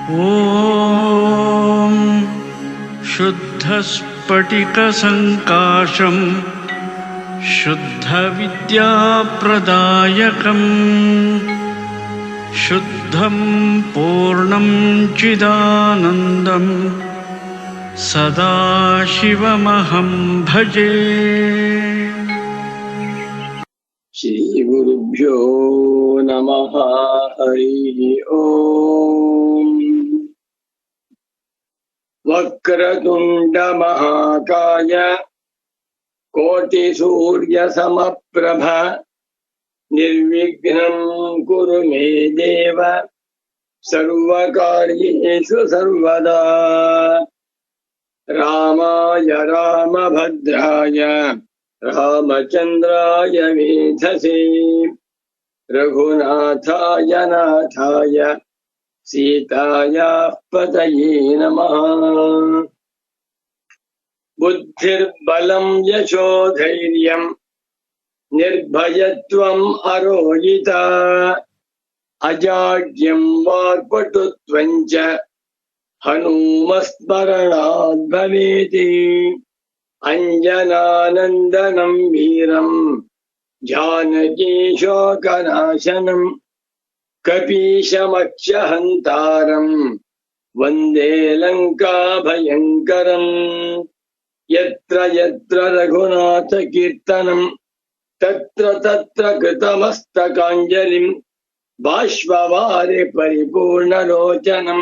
ॐ शुद्धस्फटिकसङ्काशं शुद्धविद्याप्रदायकम् शुद्धं पूर्णं चिदानन्दं सदाशिवमहं भजे। श्रीगुरुभ्यो नमः। हरिः ओम्। वक्रतुण्ड महाकाय कोटिसूर्यसमप्रभ निर्विघ्नं कुरु मे देव सर्वकार्येषु सर्वदा। रामाय रामभद्राय रामचन्द्राय वेधसे रघुनाथाय नाथाय सीतायाः पतये नमः। बुद्धिर्बलं यशोधैर्यं निर्भयत्वम् अरोगिता अजाड्यं वाक्पटुत्वं च हनूमस्मरणात् भवेत्। अंजनानंदनं वीरं जानकी शोकनाशनं कपीशमक्षहन्तारं वन्दे लङ्काभयङ्करम्। यत्र यत्र रघुनाथकीर्तनं तत्र तत्र कृतमस्तकाञ्जलिं बाष्पवारे परिपूर्णलोचनं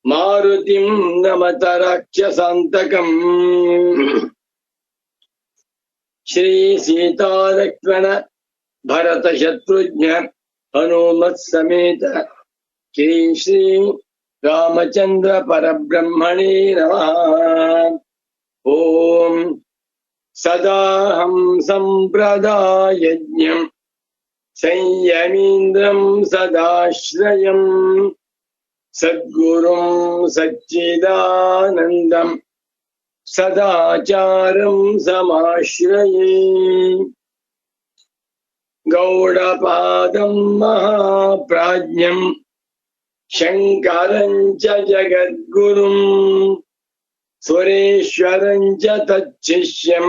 मारुतिं नमत राक्षसान्तकम्। श्री सीता लक्ष्मण भरत शत्रुघ्न हनुमत समेत श्री रामचंद्र परब्रह्मणे नमः। ओम सदाहं संप्रदायज्ञं संयमीन्द्रं सदाश्रयं सद्गुरुं सच्चिदानन्दं सदाचारं समाश्रये। गौडपादं महाप्राज्ञं शङ्करं च जगद्गुरुं सुरेश्वरं च तच्छिष्यं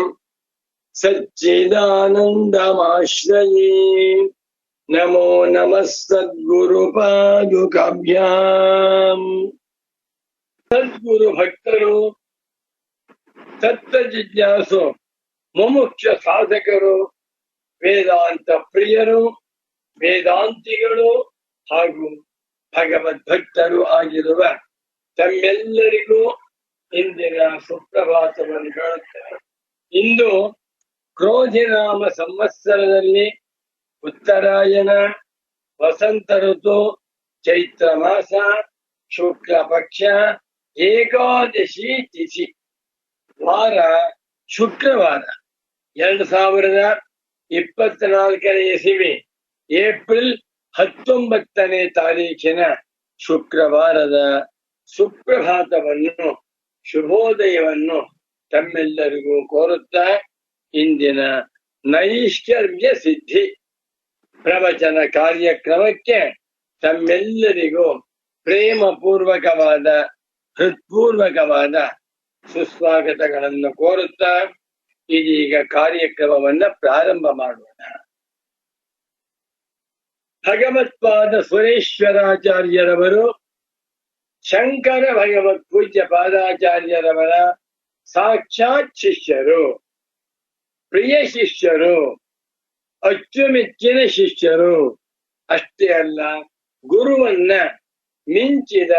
सच्चिदानन्दमाश्रये। नमो नमः सद्गुरुपादुकाभ्याम्। सद्गुरु भक्तರು, ತತ್ವ ಜಿಜ್ಞಾಸು, ಮುಮುಕ್ಷ ಸಾಧಕರು, ವೇದಾಂತ ಪ್ರಿಯರು, ವೇದಾಂತಿಗಳು ಹಾಗೂ ಭಗವದ್ಭಕ್ತರು ಆಗಿರುವ ತಮ್ಮೆಲ್ಲರಿಗೂ ಇಂದಿನ ಸುಪ್ರಭಾತವನ್ನು ಹೇಳುತ್ತೇನೆ. ಇಂದು ಕ್ರೋಧಿನಾಮ ಸಂವತ್ಸರದಲ್ಲಿ ಉತ್ತರಾಯಣ, ವಸಂತ ಋತು, ಚೈತ್ರ ಮಾಸ, ಶುಕ್ಲ ಪಕ್ಷ, ಏಕಾದಶಿ ತಿಥಿ, ವಾರ ಶುಕ್ರವಾರ, 2024 ಇಸವಿ ಏಪ್ರಿಲ್ 19ನೇ ತಾರೀಖಿನ ಶುಕ್ರವಾರದ ಸುಪ್ರಭಾತವನ್ನು, ಶುಭೋದಯವನ್ನು ತಮ್ಮೆಲ್ಲರಿಗೂ ಕೋರುತ್ತಾ ಇಂದಿನ ನೈಷ್ಕರ್ಮ್ಯ ಸಿದ್ಧಿ ಪ್ರವಚನ ಕಾರ್ಯಕ್ರಮಕ್ಕೆ ತಮ್ಮೆಲ್ಲರಿಗೂ ಪ್ರೇಮ ಪೂರ್ವಕವಾದ, ಹೃತ್ಪೂರ್ವಕವಾದ ಸುಸ್ವಾಗತಗಳನ್ನು ಕೋರುತ್ತಾ ಇದೀಗ ಕಾರ್ಯಕ್ರಮವನ್ನ ಪ್ರಾರಂಭ ಮಾಡೋಣ. ಭಗವತ್ಪಾದ ಸುರೇಶ್ವರಾಚಾರ್ಯರವರು ಶಂಕರ ಭಗವತ್ ಪೂಜ್ಯ ಪಾದಾಚಾರ್ಯರವರ ಸಾಕ್ಷಾತ್ ಶಿಷ್ಯರು, ಪ್ರಿಯ ಶಿಷ್ಯರು, ಅಚ್ಚುಮೆಚ್ಚಿನ ಶಿಷ್ಯರು. ಅಷ್ಟೇ ಅಲ್ಲ, ಗುರುವನ್ನ ಮಿಂಚಿದ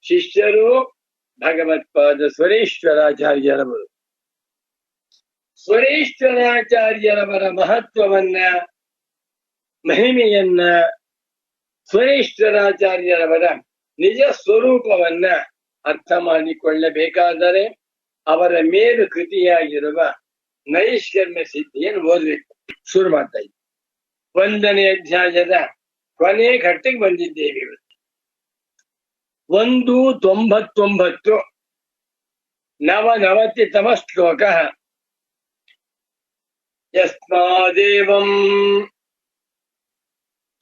ಶಿಷ್ಯರು ಭಗವತ್ಪಾದ ಸುರೇಶ್ವರಾಚಾರ್ಯರವರು. ಸುರೇಶ್ವರಾಚಾರ್ಯರವರ ಮಹತ್ವವನ್ನ, ಮಹಿಮೆಯನ್ನ, ಸುರೇಶ್ವರಾಚಾರ್ಯರವರ ನಿಜ ಸ್ವರೂಪವನ್ನ ಅರ್ಥ ಮಾಡಿಕೊಳ್ಳಬೇಕಾದರೆ ಅವರ ಮೇಲು ಕೃತಿಯಾಗಿರುವ ನೈಷ್ಕರ್ಮ್ಯ ಸಿದ್ಧಿಯನ್ನು ಓದಬೇಕು. ಶುರು ಮಾಡ್ತಾ ಇದ್ದೀವಿ. 1ನೇ ಅಧ್ಯಾಯದ ಕೊನೆ ಘಟ್ಟಕ್ಕೆ ಬಂದಿದ್ದೇವೆ ಇವತ್ತು. 199 ನವನವತಿತಮ ಶ್ಲೋಕ. ಯಸ್ಮಾದೇವಂ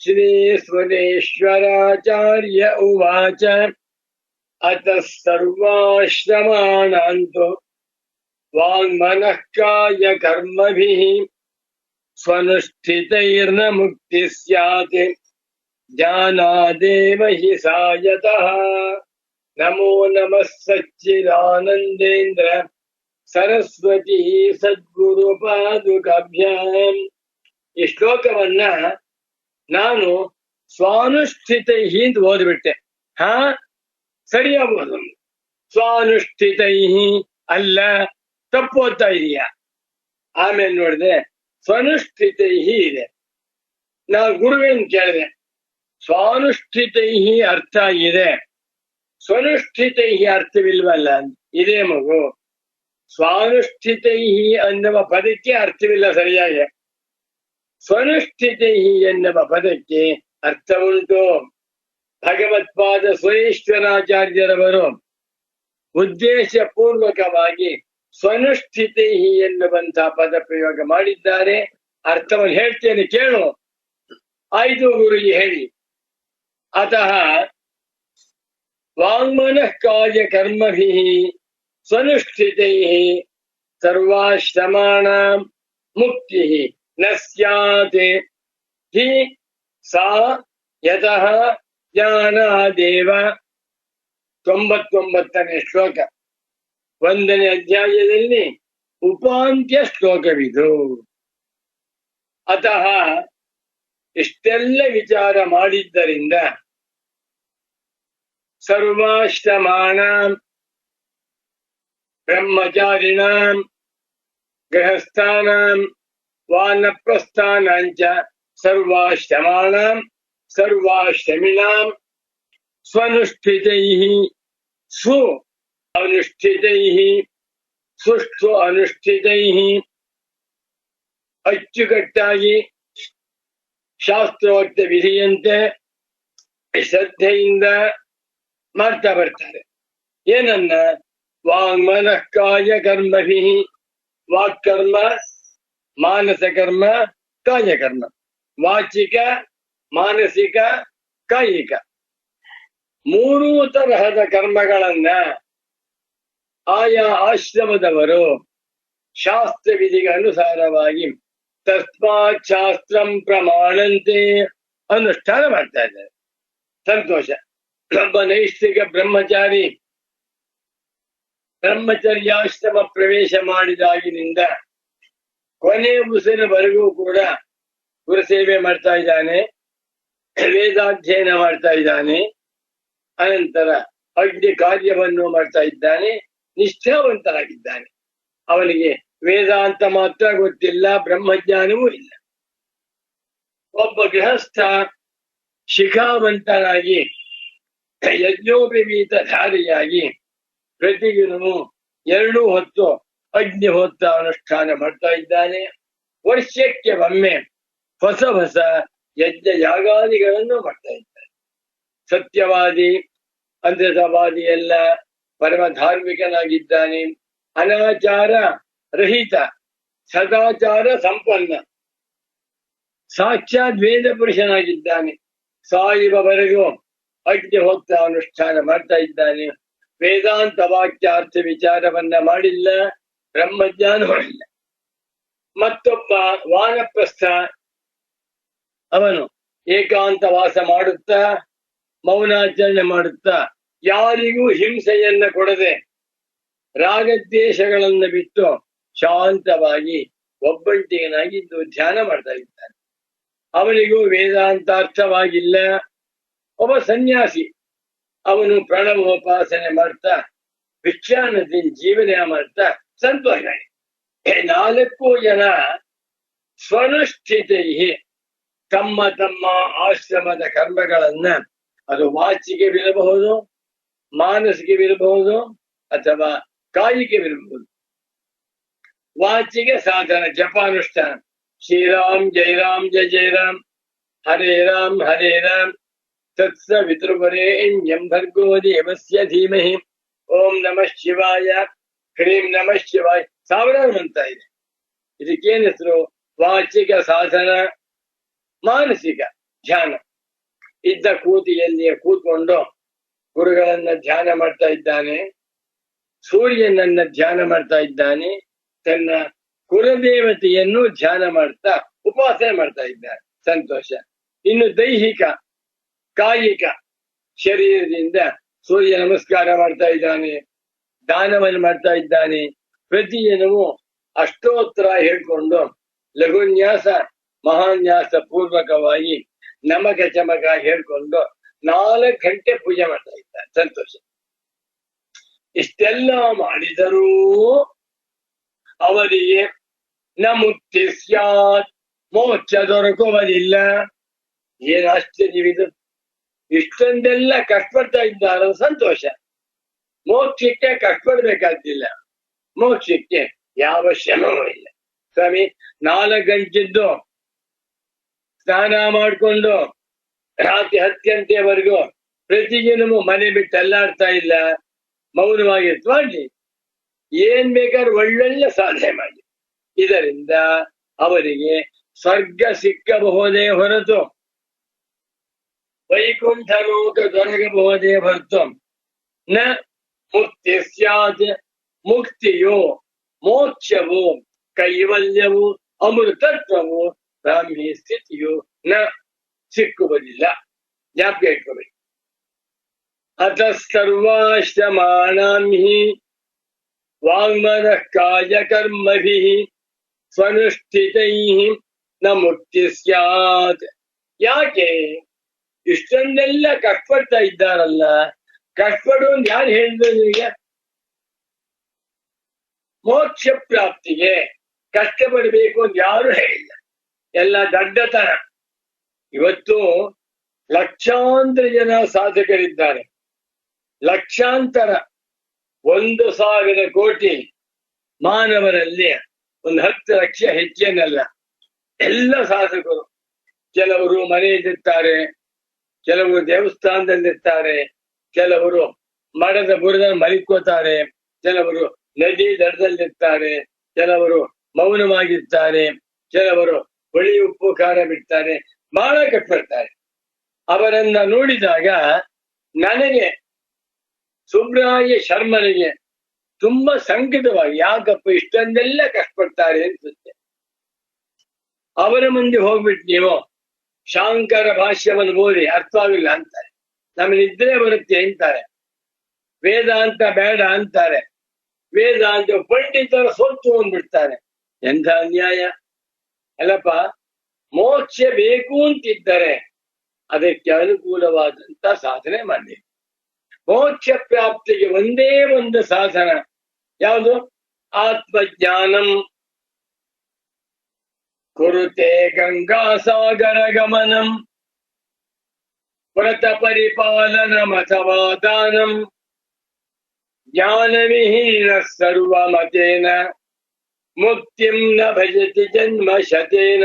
ಶ್ರೀ ಸುರೇಶ್ವರಾಚಾರ್ಯ ಉವಾಚ ಅತಃ ಸರ್ವಾಶ್ರಮಾಣಾಂತು ವಾಂಗ್ಮನಃ ಕಾಯ ಕರ್ಮಭಿಃ ಸ್ವನುಷ್ಠಿತೈರ್ನ ಮುಕ್ತಿ ಸ್ಯಾತ್ ಜ್ಞಾನಾದೇವ ಹಿ ಸಾಯತಃ. ನಮೋ ನಮಃ ಸಚ್ಚಿದಾನಂದೇಂದ್ರ ಸರಸ್ವತಿ ಸದ್ಗುರು ಪಾದುಕಾಭ್ಯಾಂ. ಈ ಶ್ಲೋಕವನ್ನ ನಾನು ಸ್ವಾನುಷ್ಠಿತೈ ಅಂತ ಓದ್ಬಿಟ್ಟೆ. ಹಾ, ಸರಿಯಾಗ್ಬೋದು. ಸ್ವಾನುಷ್ಠಿತೈ ಅಲ್ಲ, ತಪ್ಪು ಓದ್ತಾ ಇದೀಯ. ಆಮೇಲೆ ನೋಡಿದೆ ಸ್ವನುಷ್ಠಿತೈ ಇದೆ. ನಾ ಗುರುವೇನ್ ಕೇಳಿದೆ, ಸ್ವಾನುಷ್ಠಿತೈ ಅರ್ಥ ಇದೆ, ಸ್ವನುಷ್ಠಿತೈ ಅರ್ಥವಿಲ್ವಲ್ಲ. ಇದೇ ಮಗು, ಸ್ವಾನುಷ್ಠಿತೈ ಅನ್ನುವ ಪದಕ್ಕೆ ಅರ್ಥವಿಲ್ಲ ಸರಿಯಾಗಿ, ಸ್ವನುಷ್ಠಿತೈ ಎನ್ನುವ ಪದಕ್ಕೆ ಅರ್ಥ ಉಂಟು. ಭಗವತ್ಪಾದ ಸುರೇಶ್ವರಾಚಾರ್ಯರವರು ಉದ್ದೇಶ ಪೂರ್ವಕವಾಗಿ ಸ್ವನುಷ್ಠಿತೈ ಎನ್ನುವಂತಹ ಪದ ಪ್ರಯೋಗ ಮಾಡಿದ್ದಾರೆ. ಅರ್ಥವನ್ನು ಹೇಳ್ತೇನೆ, ಕೇಳು. ಆಯ್ತು ಗುರುಜಿ, ಹೇಳಿ. ಅತಃ ವಾಂಗ್ಮನಃ ಕಾಯ ಕರ್ಮಭಿಃ ಸ್ವನುಷ್ಠಿತೈ ಸರ್ವಾಶ್ರಮಾಣಾಂ ಮುಕ್ತಿಃ ನ ಸ್ಯಾತ್ ಹಿ ಸಾ ಯತಃ ಜ್ಞಾನಾದೇವ. 99ನೇ ಶ್ಲೋಕ, 1ನೇ ಅಧ್ಯಾಯದಲ್ಲಿ ಉಪಾಂತ್ಯ ಶ್ಲೋಕವಿದು. ಅತಃ ಇಷ್ಟೆಲ್ಲ ವಿಚಾರ ಮಾಡಿದ್ದರಿಂದ ಸರ್ವಾಶ್ರಮಾಣಾಂ ಬ್ರಹ್ಮಚಾರಿಣಾಂ ಗೃಹಸ್ಥಾನಾಂ ವಾನಪ್ರಸ್ಥಾನಾಂಚ ಸರ್ವಾಶ್ರಮಾಣಾಂ ಸರ್ವಾಶ್ರಮಿಣಾಂ ಸ್ವನುಷ್ಠಿತೈಃ ಸು ಅನುಷ್ಠಿತೈಃ ಸುಷ್ಠು ಅನುಷ್ಠಿತೈಃ ಅಚ್ಚುಕಟ್ಟಾಗಿ ಶಾಸ್ತ್ರೋಕ್ತ ವಿಧಿಯಂತೆ ಶ್ರದ್ಧೆಯಿಂದ ಮಾಡ್ತಾ ಬರ್ತಾರೆ. ಏನನ್ನ? ವಾಂಗ್ಮನಃ ಕಾಯ ಕರ್ಮಭಿಃ, ವಾಕ್ಕರ್ಮ, ಮಾನಸ ಕರ್ಮ, ಕಾಯಕರ್ಮ. ವಾಚಿಕ, ಮಾನಸಿಕ, ಕಾಯಿಕ, 3 ತರಹದ ಕರ್ಮಗಳನ್ನ ಆಯಾ ಆಶ್ರಮದವರು ಶಾಸ್ತ್ರ ವಿಧಿಗೆ ಅನುಸಾರವಾಗಿ ತಸ್ಮಾತ್ ಶಾಸ್ತ್ರಂ ಪ್ರಮಾಣಂತೆ ಅನುಷ್ಠಾನ ಮಾಡ್ತಾ ಇದ್ದಾರೆ. ಸಂತೋಷ. ಒಬ್ಬ ನೈಷ್ಠಿಕ ಬ್ರಹ್ಮಚಾರಿ ಬ್ರಹ್ಮಚರ್ಯಾಶ್ರಮ ಪ್ರವೇಶ ಮಾಡಿದಾಗಿನಿಂದ ಕೊನೆ ಉಸಿರಿನವರೆಗೂ ಕೂಡ ಗುರುಸೇವೆ ಮಾಡ್ತಾ ಇದ್ದಾನೆ, ವೇದಾಧ್ಯಯನ ಮಾಡ್ತಾ ಇದ್ದಾನೆ, ಅನಂತರ ಅಗ್ನಿ ಕಾರ್ಯವನ್ನು ಮಾಡ್ತಾ ಇದ್ದಾನೆ, ನಿಷ್ಠಾವಂತನಾಗಿದ್ದಾನೆ. ಅವನಿಗೆ ವೇದಾಂತ ಮಾತ್ರ ಗೊತ್ತಿಲ್ಲ, ಬ್ರಹ್ಮಜ್ಞಾನವೂ ಇಲ್ಲ. ಒಬ್ಬ ಗೃಹಸ್ಥ ಶಿಖಾವಂತನಾಗಿ ಯಜ್ಞೋಪವೀತ ಧಾರಿಯಾಗಿ ಪ್ರತಿದಿನವೂ 2 ಹೊತ್ತು ಅಗ್ನಿಹೋತ್ರ ಅನುಷ್ಠಾನ ಮಾಡ್ತಾ ಇದ್ದಾನೆ. ವರ್ಷಕ್ಕೆ ಒಮ್ಮೆ ಹೊಸ ಹೊಸ ಯಜ್ಞ ಯಾಗಾದಿಗಳನ್ನು ಮಾಡ್ತಾ ಇದ್ದಾನೆ. ಸತ್ಯವಾದಿ, ಅಂಧಸವಾದಿ ಎಲ್ಲ ಪರಮ ಧಾರ್ಮಿಕನಾಗಿದ್ದಾನೆ. ಅನಾಚಾರ ರಹಿತ, ಸದಾಚಾರ ಸಂಪನ್ನ, ಸಾಕ್ಷಾತ್ ವೇದ ಪುರುಷನಾಗಿದ್ದಾನೆ. ಸಾಯುವವರೆಗೂ ಅಗ್ನಿಹೋತ್ರ ಅನುಷ್ಠಾನ ಮಾಡ್ತಾ ಇದ್ದಾನೆ. ವೇದಾಂತ ವಾಕ್ಯಾರ್ಥ ವಿಚಾರವನ್ನ ಮಾಡಿಲ್ಲ, ಬ್ರಹ್ಮಜ್ಞಾನ ಮಾಡಿಲ್ಲ. ಮತ್ತೊಬ್ಬ ವಾನಪ್ರಸ್ಥ, ಅವನು ಏಕಾಂತ ವಾಸ ಮಾಡುತ್ತಾ ಮೌನಾಚರಣೆ ಮಾಡುತ್ತಾ ಯಾರಿಗೂ ಹಿಂಸೆಯನ್ನ ಕೊಡದೆ ರಾಗದ್ವೇಷಗಳನ್ನ ಬಿಟ್ಟು ಶಾಂತವಾಗಿ ಒಬ್ಬಂಟಿಗನಾಗಿದ್ದು ಧ್ಯಾನ ಮಾಡ್ತಾ ಇದ್ದಾನೆ. ಅವನಿಗೂ ವೇದಾಂತಾರ್ಥವಾಗಿಲ್ಲ. ಒಬ್ಬ ಸನ್ಯಾಸಿ, ಅವನು ಪ್ರಣವೋಪಾಸನೆ ಮಾಡ್ತಾ ಭಿಕ್ಷಾನದಿ ಜೀವನ ಮಾಡ್ತಾ ಸಂತೋಷ. 4 ಜನ ಸ್ವನುಷ್ಠಿತೈ ತಮ್ಮ ತಮ್ಮ ಆಶ್ರಮದ ಕರ್ಮಗಳನ್ನ, ಅದು ವಾಚಿಕವಿರಬಹುದು, ಮಾನಸಿಕವಿರಬಹುದು, ಅಥವಾ ಕಾಯಿಕವಿರಬಹುದು. ವಾಚಿಕ ಸಾಧನ ಜಪಾನುಷ್ಠಾನ, ಶ್ರೀರಾಮ್ ಜೈ ರಾಮ್ ಜಯ ಜಯ ರಾಮ್, ಹರೇ ರಾಮ್ ಹರೇ ರಾಮ್, ತತ್ಸವಿತೃವರೇಣ್ಯಂ ಭರ್ಗೋ ದೇವಸ್ಯ ಧೀಮಹಿ, ಓಂ ನಮಃ ಶಿವಾಯ, ಹ್ರೀಂ ನಮಃ ಶಿವಾಯ, ಸಾವಿರಾರು ಮಂತ್ರ ಇದೆ. ಇದಕ್ಕೇನ್ ಹೆಸರು? ವಾಚಿಕ ಸಾಧನ, ಮಾನಸಿಕ ಧ್ಯಾನ. ಇದ್ದ ಕೂತಿಯಲ್ಲಿಯೇ ಕೂತ್ಕೊಂಡು ಗುರುಗಳನ್ನ ಧ್ಯಾನ ಮಾಡ್ತಾ ಇದ್ದಾನೆ, ಸೂರ್ಯನನ್ನ ಧ್ಯಾನ ಮಾಡ್ತಾ ಇದ್ದಾನೆ, ತನ್ನ ಕುಲದೇವತೆಯನ್ನು ಧ್ಯಾನ ಮಾಡ್ತಾ ಉಪಾಸನೆ ಮಾಡ್ತಾ ಇದ್ದಾನೆ. ಸಂತೋಷ. ಇನ್ನು ದೈಹಿಕ ಕಾಯಿಕ ಶರೀರದಿಂದ ಸೂರ್ಯ ನಮಸ್ಕಾರ ಮಾಡ್ತಾ ಇದ್ದಾನೆ, ದಾನವನ್ನು ಮಾಡ್ತಾ ಇದ್ದಾನೆ. ಪ್ರತಿದಿನವೂ ಅಷ್ಟೋತ್ತರ ಹೇಳ್ಕೊಂಡು ಲಘುನ್ಯಾಸ ಮಹಾನ್ಯಾಸ ಪೂರ್ವಕವಾಗಿ ನಮಕ ಚಮಕ ಹೇಳ್ಕೊಂಡು 4 ಗಂಟೆ ಪೂಜೆ ಮಾಡ್ತಾ ಇದ್ದಾನೆ. ಸಂತೋಷ. ಇಷ್ಟೆಲ್ಲ ಮಾಡಿದರೂ ಅವರಿಗೆ ನ ಮುಕ್ತಿ ಸ್ಯಾತ್, ಮೋಕ್ಷ ದೊರಕುವುದಿಲ್ಲ. ಏನ್ ಆಶ್ಚರ್ಯವಿದು! ಇಷ್ಟೊಂದೆಲ್ಲ ಕಷ್ಟಪಡ್ತಾ ಇದ್ದಾರೆ, ಸಂತೋಷ. ಮೋಕ್ಷಕ್ಕೆ ಕಷ್ಟಪಡ್ಬೇಕಾಗ್ತಿಲ್ಲ, ಮೋಕ್ಷಕ್ಕೆ ಯಾವ ಶ್ರಮವೂ ಇಲ್ಲ. ಸ್ವಾಮಿ 4 ಗಂಟೆದ್ದು ಸ್ನಾನ ಮಾಡಿಕೊಂಡು ರಾತ್ರಿ 10 ಗಂಟೆವರೆಗೂ ಪ್ರತಿದಿನವೂ ಮನೆ ಬಿಟ್ಟು ಅಲ್ಲಾಡ್ತಾ ಇಲ್ಲ, ಮೌನವಾಗಿ ಮಾಡಿ ಏನ್ ಬೇಕಾದ್ರೂ ಒಳ್ಳೊಳ್ಳೆ ಸಾಧನೆ ಮಾಡಿ. ಇದರಿಂದ ಅವರಿಗೆ ಸ್ವರ್ಗ ಸಿಕ್ಕಬಹುದೇ ಹೊರತು ವೈಕುಂಠ ಲೋಕ ದೊರಕಬಹುದೇ ಹೊರತು ನ ಮುಕ್ತಿ ಸ್ಯಾತ್. ಮುಕ್ತಿಯು, ಮೋಕ್ಷವು, ಕೈವಲ್ಯವು, ಅಮೃತತ್ವವು, ಬ್ರಾಹ್ಮಿ ಸ್ಥಿತಿಯು ನ ಸಿಕ್ಕುವುದಿಲ್ಲ. ಜ್ಞಾಪಕ ಇಟ್ಕೋಬೇಕು. ಅತ ಸರ್ವಾಶ್ರಮಾಣಾಂ ಹಿ ವಾಂಗ್ಮನಃ ಕಾಯ ಕರ್ಮಭಿಃ ಸ್ವನುಷ್ಠಿತೈಃ ನ ಮುಕ್ತಿ ಸ್ಯಾತ್. ಯಾಕೆ ಇಷ್ಟೊಂದೆಲ್ಲ ಕಷ್ಟಪಡ್ತಾ ಇದ್ದಾರಲ್ಲ? ಕಷ್ಟಪಡು ಅಂತ ಯಾರು ಹೇಳಿದ್ರು ನಿಮಗೆ? ಮೋಕ್ಷ ಪ್ರಾಪ್ತಿಗೆ ಕಷ್ಟಪಡಬೇಕು ಅಂತ ಯಾರು ಹೇಳಿಲ್ಲ. ಎಲ್ಲ ದಡ್ಡತನ. ಇವತ್ತು ಲಕ್ಷಾಂತರ ಜನ ಸಾಧಕರಿದ್ದಾರೆ, ಲಕ್ಷಾಂತರ 1,000 ಕೋಟಿ ಮಾನವರಲ್ಲಿ 10 ಲಕ್ಷ ಹೆಚ್ಚೇನಲ್ಲ. ಎಲ್ಲ ಸಾಧಕರು. ಕೆಲವರು ಮನೆಯಲ್ಲಿರ್ತಾರೆ, ಕೆಲವರು ದೇವಸ್ಥಾನದಲ್ಲಿರ್ತಾರೆ, ಕೆಲವರು ಮರದ ಬುಡದಲ್ಲಿ ಮಲಿಕೋತಾರೆ, ಕೆಲವರು ನದಿ ದಡದಲ್ಲಿರ್ತಾರೆ, ಕೆಲವರು ಮೌನವಾಗಿರ್ತಾರೆ, ಕೆಲವರು ಹುಳಿ ಉಪ್ಪು ಖಾರ ಬಿಡ್ತಾರೆ, ಬಹಳ ಕಷ್ಟಪಡ್ತಾರೆ. ಅವರನ್ನ ನೋಡಿದಾಗ ನನಗೆ, ಸುಬ್ರಾಯ ಶರ್ಮನಿಗೆ ತುಂಬಾ ಸಂಕಟವಾಗಿ, ಯಾಕಪ್ಪ ಇಷ್ಟೊಂದೆಲ್ಲ ಕಷ್ಟಪಡ್ತಾರೆ ಅನ್ಸುತ್ತೆ. ಅವರ ಮುಂದೆ ಹೋಗ್ಬಿಟ್ಟು ನೀವು ಶಾಂಕರ ಭಾಷ್ಯವನ್ನು ಓದಿ ಅರ್ಥವಾಗಿಲ್ಲ ಅಂತಾರೆ, ನಮಗೆ ನಿದ್ರೆ ಬರುತ್ತೆ ಅಂತಾರೆ, ವೇದಾಂತ ಬೇಡ ಅಂತಾರೆ, ವೇದಾಂತ ಪಂಡಿತರ ಸೊತ್ತು ಅಂದ್ಬಿಡ್ತಾರೆ. ಎಂಥ ಅನ್ಯಾಯ ಅಲ್ಲಪ್ಪ! ಮೋಕ್ಷ ಬೇಕು ಅಂತಿದ್ದರೆ ಅದಕ್ಕೆ ಅನುಕೂಲವಾದಂತ ಸಾಧನೆ ಮಾಡಬೇಕು. ಮೋಕ್ಷ ಪ್ರಾಪ್ತಿಗೆ ಒಂದೇ ಒಂದು ಸಾಧನ ಯಾವುದು? ಆತ್ಮಜ್ಞಾನಂ. ಕುರುತೆ ಗಂಗಾ ಸಾಗರ ಗಮನಂ ವ್ರತ ಪರಿಪಾಲನಮಥವಾ ದಾನಂ ಜ್ಞಾನವಿಹೀನ ಸರ್ವಮತೇನ ಮುಕ್ತಿಂ ನ ಭಜತಿ ಜನ್ಮ ಶತೇನ.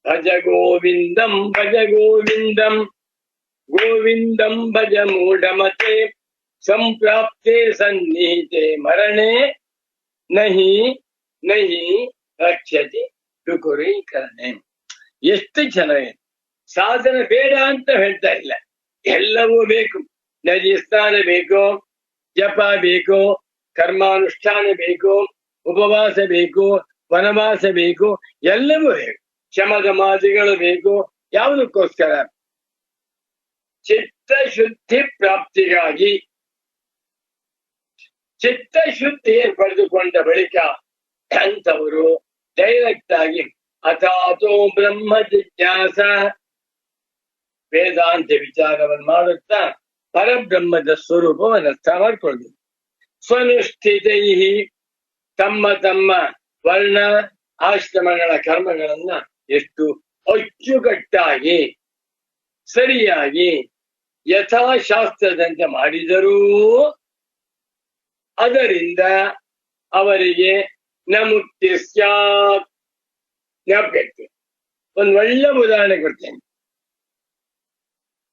ಭಜ ಗೋವಿಂದಂ ಭಜ ಗೋವಿಂದಂ ಗೋವಿಂದಂ ಭಜ ಮೂಢಮತೆ ಸಂಪ್ರಾಪ್ತೆ ಸನ್ನಿಹಿತೆ ಮರಣೆ ನಹಿ ನಹಿ ರಕ್ಷತಿ ವಿಕುರೀಕರಣೆ. ಎಷ್ಟು ಚೆನ್ನಾಗಿದೆ! ಸಾಧನೆ ಬೇಡ ಅಂತ ಹೇಳ್ತಾ ಇಲ್ಲ, ಎಲ್ಲವೂ ಬೇಕು. ನದಿ ಸ್ನಾನ ಬೇಕು, ಜಪ ಬೇಕು, ಕರ್ಮಾನುಷ್ಠಾನ ಬೇಕು, ಉಪವಾಸ ಬೇಕು, ವನವಾಸ ಬೇಕು, ಎಲ್ಲವೂ ಬೇಕು. ಶಮದಮಾದಿಗಳು ಬೇಕು. ಯಾವುದಕ್ಕೋಸ್ಕರ? ಚಿತ್ತಶುದ್ಧಿ ಪ್ರಾಪ್ತಿಗಾಗಿ. ಚಿತ್ತಶುದ್ಧಿ ಪಡೆದುಕೊಂಡ ಬಳಿಕ ಅಂಥವರು ಡೈರೆಕ್ಟ್ ಆಗಿ ಅಥಾತೋ ಬ್ರಹ್ಮ ಜಿಜ್ಞಾಸ, ವೇದಾಂತ ವಿಚಾರವನ್ನು ಮಾಡುತ್ತಾ ಪರಬ್ರಹ್ಮದ ಸ್ವರೂಪವನ್ನು ಅರ್ಥ ಮಾಡಿಕೊಳ್ಳಬೇಕು. ಸ್ವನುಷ್ಠಿತೈ, ತಮ್ಮ ತಮ್ಮ ವರ್ಣ ಆಶ್ರಮಗಳ ಕರ್ಮಗಳನ್ನ ಎಷ್ಟು ಅಚ್ಚುಕಟ್ಟಾಗಿ ಸರಿಯಾಗಿ ಯಥಾಶಾಸ್ತ್ರದಂತೆ ಮಾಡಿದರೂ ಅದರಿಂದ ಅವರಿಗೆ ನ ಮುಕ್ತಿ ಸ್ಯಾತ್. ಜ್ಞಾಪಕ. ಒಂದು ಒಳ್ಳೆ ಉದಾಹರಣೆ ಕೊಡ್ತೇನೆ.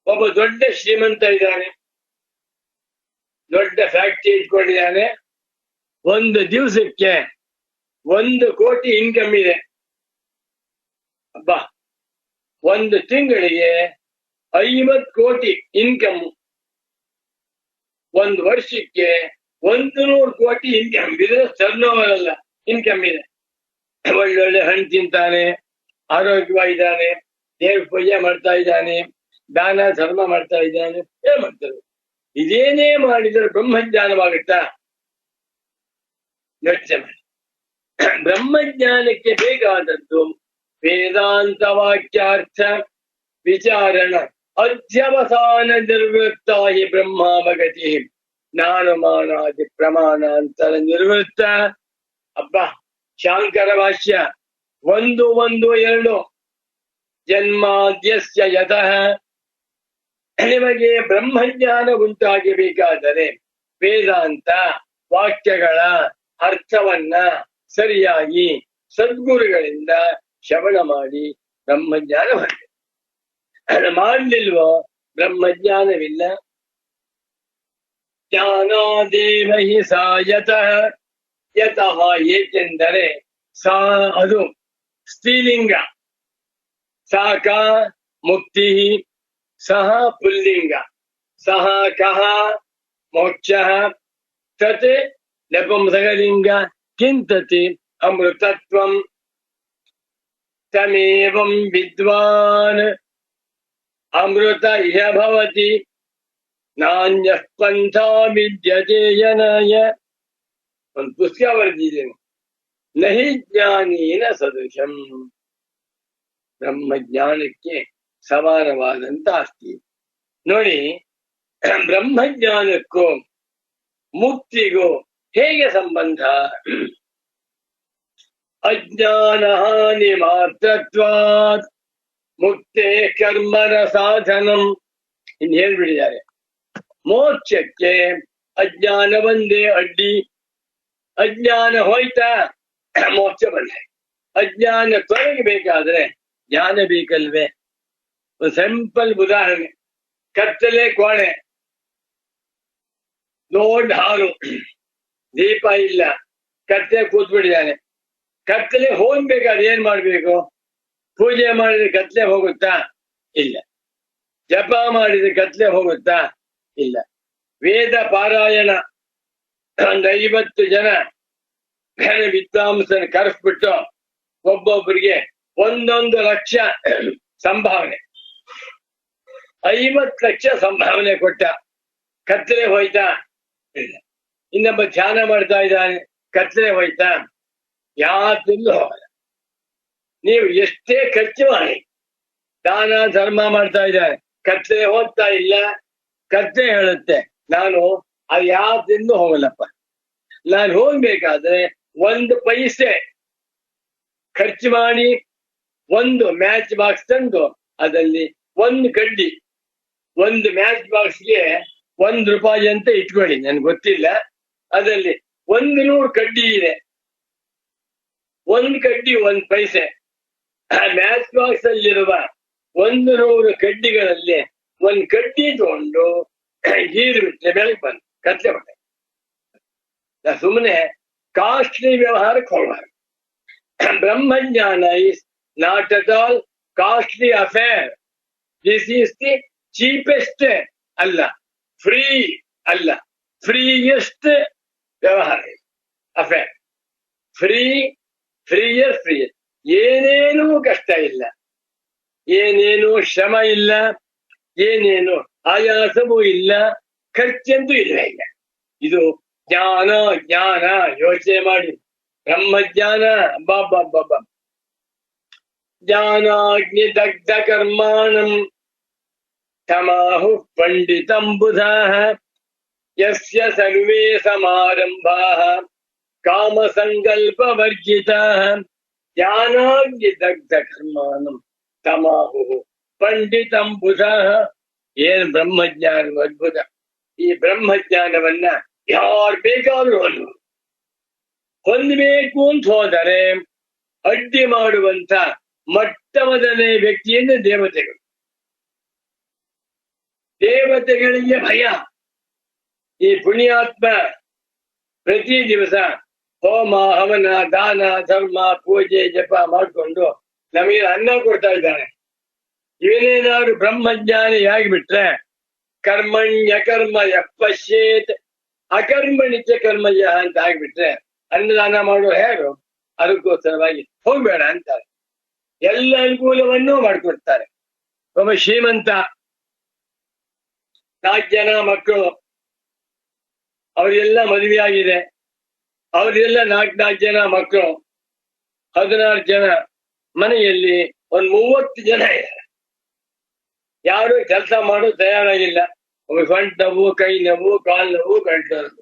ಒಬ್ಬ ದೊಡ್ಡ ಶ್ರೀಮಂತ ಇದ್ದಾನೆ, ದೊಡ್ಡ ಫ್ಯಾಕ್ಟರಿ ಇಟ್ಕೊಂಡಿದ್ದಾನೆ, ಒಂದು ದಿವಸಕ್ಕೆ 1 ಕೋಟಿ ಇನ್ಕಮ್ ಇದೆ. ಅಬ್ಬಾ, ಒಂದು ತಿಂಗಳಿಗೆ 50 ಕೋಟಿ ಇನ್ಕಮ್ ಒಂದು ವರ್ಷಕ್ಕೆ 100 ಕೋಟಿ ಇನ್ಕಮ್. ಬಿಸ್ನೆಸ್ ಟರ್ನ್ ಓವರ್ ಅಲ್ಲ, ಇನ್ಕಮ್ ಇದೆ. ಒಳ್ಳೊಳ್ಳೆ ಹಣ್ಣು ತಿಂತಾನೆ, ಆರೋಗ್ಯವಾಗಿದ್ದಾನೆ, ದೇವ್ರ ಪೂಜೆ ಮಾಡ್ತಾ ಇದ್ದಾನೆ, ದಾನ ಧರ್ಮ ಮಾಡ್ತಾ ಇದ್ದಾನೆ, ಏನ್ ಮಾಡ್ತಾರೆ? ಇದೇನೇ ಮಾಡಿದ್ರೆ ಬ್ರಹ್ಮಜ್ಞಾನವಾಗುತ್ತಾ? ಯೋಚನೆ ಮಾಡಿ. ಬ್ರಹ್ಮಜ್ಞಾನಕ್ಕೆ ಬೇಕಾದದ್ದು ವೇದಾಂತ ವಾಕ್ಯಾರ್ಥ ವಿಚಾರಣ ಅಧ್ಯವಸಾನ ನಿರ್ವೃತ್ತ ಹಿ ಬ್ರಹ್ಮಾವಗತಿ ಜ್ಞಾನಮಾನಾದಿ ಪ್ರಮಾಣಾಂತರ ನಿರ್ವೃತ್ತ. ಅಬ್ಬ, ಶಾಂಕರ ಭಾಷ್ಯ 1:1:2 ಜನ್ಮಾದ್ಯಸ್ಯ ಯತಃ. ನಿಮಗೆ ಬ್ರಹ್ಮಜ್ಞಾನ ಉಂಟಾಗಬೇಕಾದರೆ ವೇದಾಂತ ವಾಕ್ಯಗಳ ಅರ್ಥವನ್ನ ಸರಿಯಾಗಿ ಸದ್ಗುರುಗಳಿಂದ ಶ್ರವಣ ಮಾಡಿ ಬ್ರಹ್ಮಜ್ಞಾನ ಮಾಡಿ. ಮಾಡಲಿಲ್ವೋ ಬ್ರಹ್ಮಜ್ಞಾನವಿಲ್ಲ. ಜ್ಞಾನಾದೇವ ಹಿ ಸಾ ಯತಃ. ಯತಃ ಏಕೆಂದರೆ ಸಾ ಅದು ಸ್ತ್ರೀಲಿಂಗ, ಸಾಕ ಮುಕ್ತಿ, ಸಹ ಪುಲ್ಲಿಂಗ, ಸಹ ಕಹ ಮೋಕ್ಷ, ತತ್ ನಪುಂಸಕಲಿಂಗ ಕಿಂತತಿ ಅಮೃತತ್ವಂ. ತಮೇವಂ ವಿದ್ವಾನ್ ಅಮೃತ ಇಹ ಭವತಿ ನಾನ್ಯಃ ಪಂಥಾ ವಿದ್ಯತೆ ಯನಾಯ. ಒಂದು ಪುಸ್ತಕ ಬರೆದಿದ್ದೇನೆ, ನಹಿ ಜ್ಞಾನೇನ ಸದೃಶಂ. ಬ್ರಹ್ಮಜ್ಞಾನಕ್ಕೆ ಸಮಾನವಾದಂತ ಆಸ್ತಿ ನೋಡಿ. ಬ್ರಹ್ಮಜ್ಞಾನಕ್ಕೂ ಮುಕ್ತಿಗೂ ಹೇಗೆ ಸಂಬಂಧ? ಅಜ್ಞಾನ ಹಾನಿ ಮಾತ್ರತ್ವಾತ್ ಮುಕ್ತೇ ಕರ್ಮರ ಸಾಧನಂ. ಇನ್ನು ಹೇಳ್ಬಿಟ್ಟಿದ್ದಾರೆ, ಮೋಕ್ಷಕ್ಕೆ ಅಜ್ಞಾನ ಒಂದೇ ಅಡ್ಡಿ. ಅಜ್ಞಾನ ಹೋಯ್ತಾ ಮೋಕ್ಷ ಬಂದೆ. ಅಜ್ಞಾನ ತೊಲಗಬೇಕಾದ್ರೆ ಜ್ಞಾನ ಬೇಕಲ್ವೇ? ಒಂದು ಸಿಂಪಲ್ ಉದಾಹರಣೆ, ಕತ್ತಲೆ ಕೋಣೆ, ದೊಡ್ಡ ಹಾಲು, ದೀಪ ಇಲ್ಲ, ಕತ್ತಲೆ ಕೂತ್ಬಿಟ್ಟಿದ್ದಾನೆ. ಕತ್ತಲೆ ಹೋಗ್ಬೇಕಾದ್ರೆ ಏನ್ ಮಾಡ್ಬೇಕು? ಪೂಜೆ ಮಾಡಿದ್ರೆ ಕತ್ಲೆ ಹೋಗುತ್ತಾ? ಇಲ್ಲ. ಜಪ ಮಾಡಿದ್ರೆ ಕತ್ಲೆ ಹೋಗುತ್ತಾ? ಇಲ್ಲ. ವೇದ ಪಾರಾಯಣ ಒಂದು 50 ಜನ ವಿದ್ವಾಂಸನ ಕರೆಸ್ಬಿಟ್ಟು ಒಬ್ಬೊಬ್ಬರಿಗೆ 1 ಲಕ್ಷ ಸಂಭಾವನೆ, 50 ಲಕ್ಷ ಸಂಭಾವನೆ ಕೊಟ್ಟ. ಕತ್ತಲೆ ಹೋಯ್ತಾ? ಇಲ್ಲ. ಇನ್ನೊಬ್ಬ ಧ್ಯಾನ ಮಾಡ್ತಾ ಇದ್ದಾನೆ, ಕತ್ತಲೆ ಹೋಯ್ತಾ? ಯಾತಿಂದ ಹೋಗಲ್ಲ. ನೀವು ಎಷ್ಟೇ ಖರ್ಚು ಮಾಡಿ, ದಾನ ಧರ್ಮ ಮಾಡ್ತಾ ಇದ್ದಾರೆ, ಕತ್ತಲೆ ಹೋಗ್ತಾ ಇಲ್ಲ. ಕತ್ತಲೆ ಹೇಳುತ್ತೆ, ನಾನು ಅದು ಯಾತಿಂದ ಹೋಗಲ್ಲಪ್ಪ. ನಾನು ಹೋಗ್ಬೇಕಾದ್ರೆ 1 ಪೈಸೆ ಖರ್ಚು ಮಾಡಿ ಒಂದು ಮ್ಯಾಚ್ ಬಾಕ್ಸ್ ತಂದು ಅದರಲ್ಲಿ 1 ಕಡ್ಡಿ, 1 ಮ್ಯಾಚ್ ಬಾಕ್ಸ್ಗೆ 1 ರೂಪಾಯಿ ಅಂತ ಇಟ್ಕೊಳ್ಳಿ, ನನ್ಗೆ ಗೊತ್ತಿಲ್ಲ. ಅದರಲ್ಲಿ 100 ಕಡ್ಡಿ ಇದೆ, 1 ಕಡ್ಡಿ 1 ಪೈಸೆ. ಆ ಮ್ಯಾಚ್ ಬಾಕ್ಸ್ ಅಲ್ಲಿರುವ 100 ಕಡ್ಡಿಗಳಲ್ಲಿ 1 ಕಡ್ಡಿ ತಗೊಂಡು ಗೀರು ಬಿಟ್ಟರೆ ಬೆಳಗ್ಗೆ ಬಂದು ಕತ್ಲೆ ಬಂದ. ಸುಮ್ಮನೆ ಕಾಸ್ಟ್ಲಿ ವ್ಯವಹಾರಕ್ಕೆ ಹೋಗಬಾರ್ದು. ಬ್ರಹ್ಮಜ್ಞಾನ is not at all costly affair. This is the cheapest ಅಲ್ಲ, ಫ್ರೀ ಅಲ್ಲ, ಫ್ರೀಯೆಸ್ಟ್ ವ್ಯವಹಾರ ಅಫೇರ್. ಫ್ರೀಯೆಸ್ಟ್. ಏನೇನೂ ಕಷ್ಟ ಇಲ್ಲ, ಏನೇನು ಶ್ರಮ ಇಲ್ಲ, ಏನೇನು ಆಯಾಸವೂ ಇಲ್ಲ, ಖರ್ಚಂತೂ ಇಲ್ಲವೇ ಇಲ್ಲ. ಇದು ಜ್ಞಾನ. ಯೋಚನೆ ಮಾಡಿ. ಬ್ರಹ್ಮಜ್ಞಾನ ಬಾಬಾ ಜ್ಞಾನಾಗ್ನಿ ದಗ್ಧ ಕರ್ಮಾಣಂ ತಮಾಹು ಪಂಡಿತಂ ಬುಧಾಃ ಯಸ್ಯ ಸರ್ವೇ ಸಮಾರಂಭಾಃ ಕಾಮ ಸಂಕಲ್ಪ ವರ್ಜಿತಾಃ ಜ್ಞಾನಾಗ್ನಿ ದಗ್ಧ ಕರ್ಮಾಣಂ ತಮಾಹು ಪಂಡಿತಂ ಬುಧಾಃ. ಏನ್ ಬ್ರಹ್ಮಜ್ಞಾನ ಅದ್ಭುತ! ಈ ಬ್ರಹ್ಮಜ್ಞಾನವನ್ನ ಯಾರು ಬೇಕಾದ್ರೂ ಹೊಂದಬೇಕು ಅಂತ ಹೋದರೆ ಅಡ್ಡಿ ಮಾಡುವಂತ ಮೊಟ್ಟ ಮೊದಲನೇ ವ್ಯಕ್ತಿಯಿಂದ ದೇವತೆಗಳಿಗೆ ಭಯ. ಈ ಪುಣ್ಯಾತ್ಮ ಪ್ರತಿ ದಿವಸ ಹೋಮ ಹವನ ದಾನ ಧರ್ಮ ಪೂಜೆ ಜಪ ಮಾಡಿಕೊಂಡು ನಮಗೆ ಅನ್ನ ಕೊಡ್ತಾ ಇದ್ದಾನೆ. ಇವನೇನಾದ್ರು ಬ್ರಹ್ಮಜ್ಞಾನಿ ಆಗಿಬಿಟ್ರೆ ಕರ್ಮಣ್ಯ ಕರ್ಮ ಪಶ್ಯೇತ್ ಅಕರ್ಮಣಿತ್ಯ ಕರ್ಮಯ್ಯ ಅಂತ ಆಗ್ಬಿಟ್ರೆ ಅನ್ನದಾನ ಮಾಡೋ ಹೇರು ಅದಕ್ಕೋಸ್ಕರವಾಗಿ ಹೋಗ್ಬೇಡ ಅಂತಾರೆ. ಎಲ್ಲ ಅನುಕೂಲವನ್ನೂ ಮಾಡ್ಕೊಡ್ತಾರೆ. ಒಬ್ಬ ಶ್ರೀಮಂತ 4 ಜನ ಮಕ್ಕಳು, ಅವರೆಲ್ಲ ಮದುವೆ ಆಗಿದೆ. ಅವರೆಲ್ಲ 4 ಜನ ಮಕ್ಕಳು, 16 ಜನ ಮನೆಯಲ್ಲಿ ಒಂದು 30 ಜನ ಇದ್ದಾರೆ. ಯಾರು ಕೆಲಸ ಮಾಡೋ ತಯಾರಾಗಿಲ್ಲ. ಒಬ್ಬ ಸೊಂಟ ನೋವು, ಕೈ ನೋವು, ಕಾಲು ನೋವು, ಗಂಟು ನೋವು.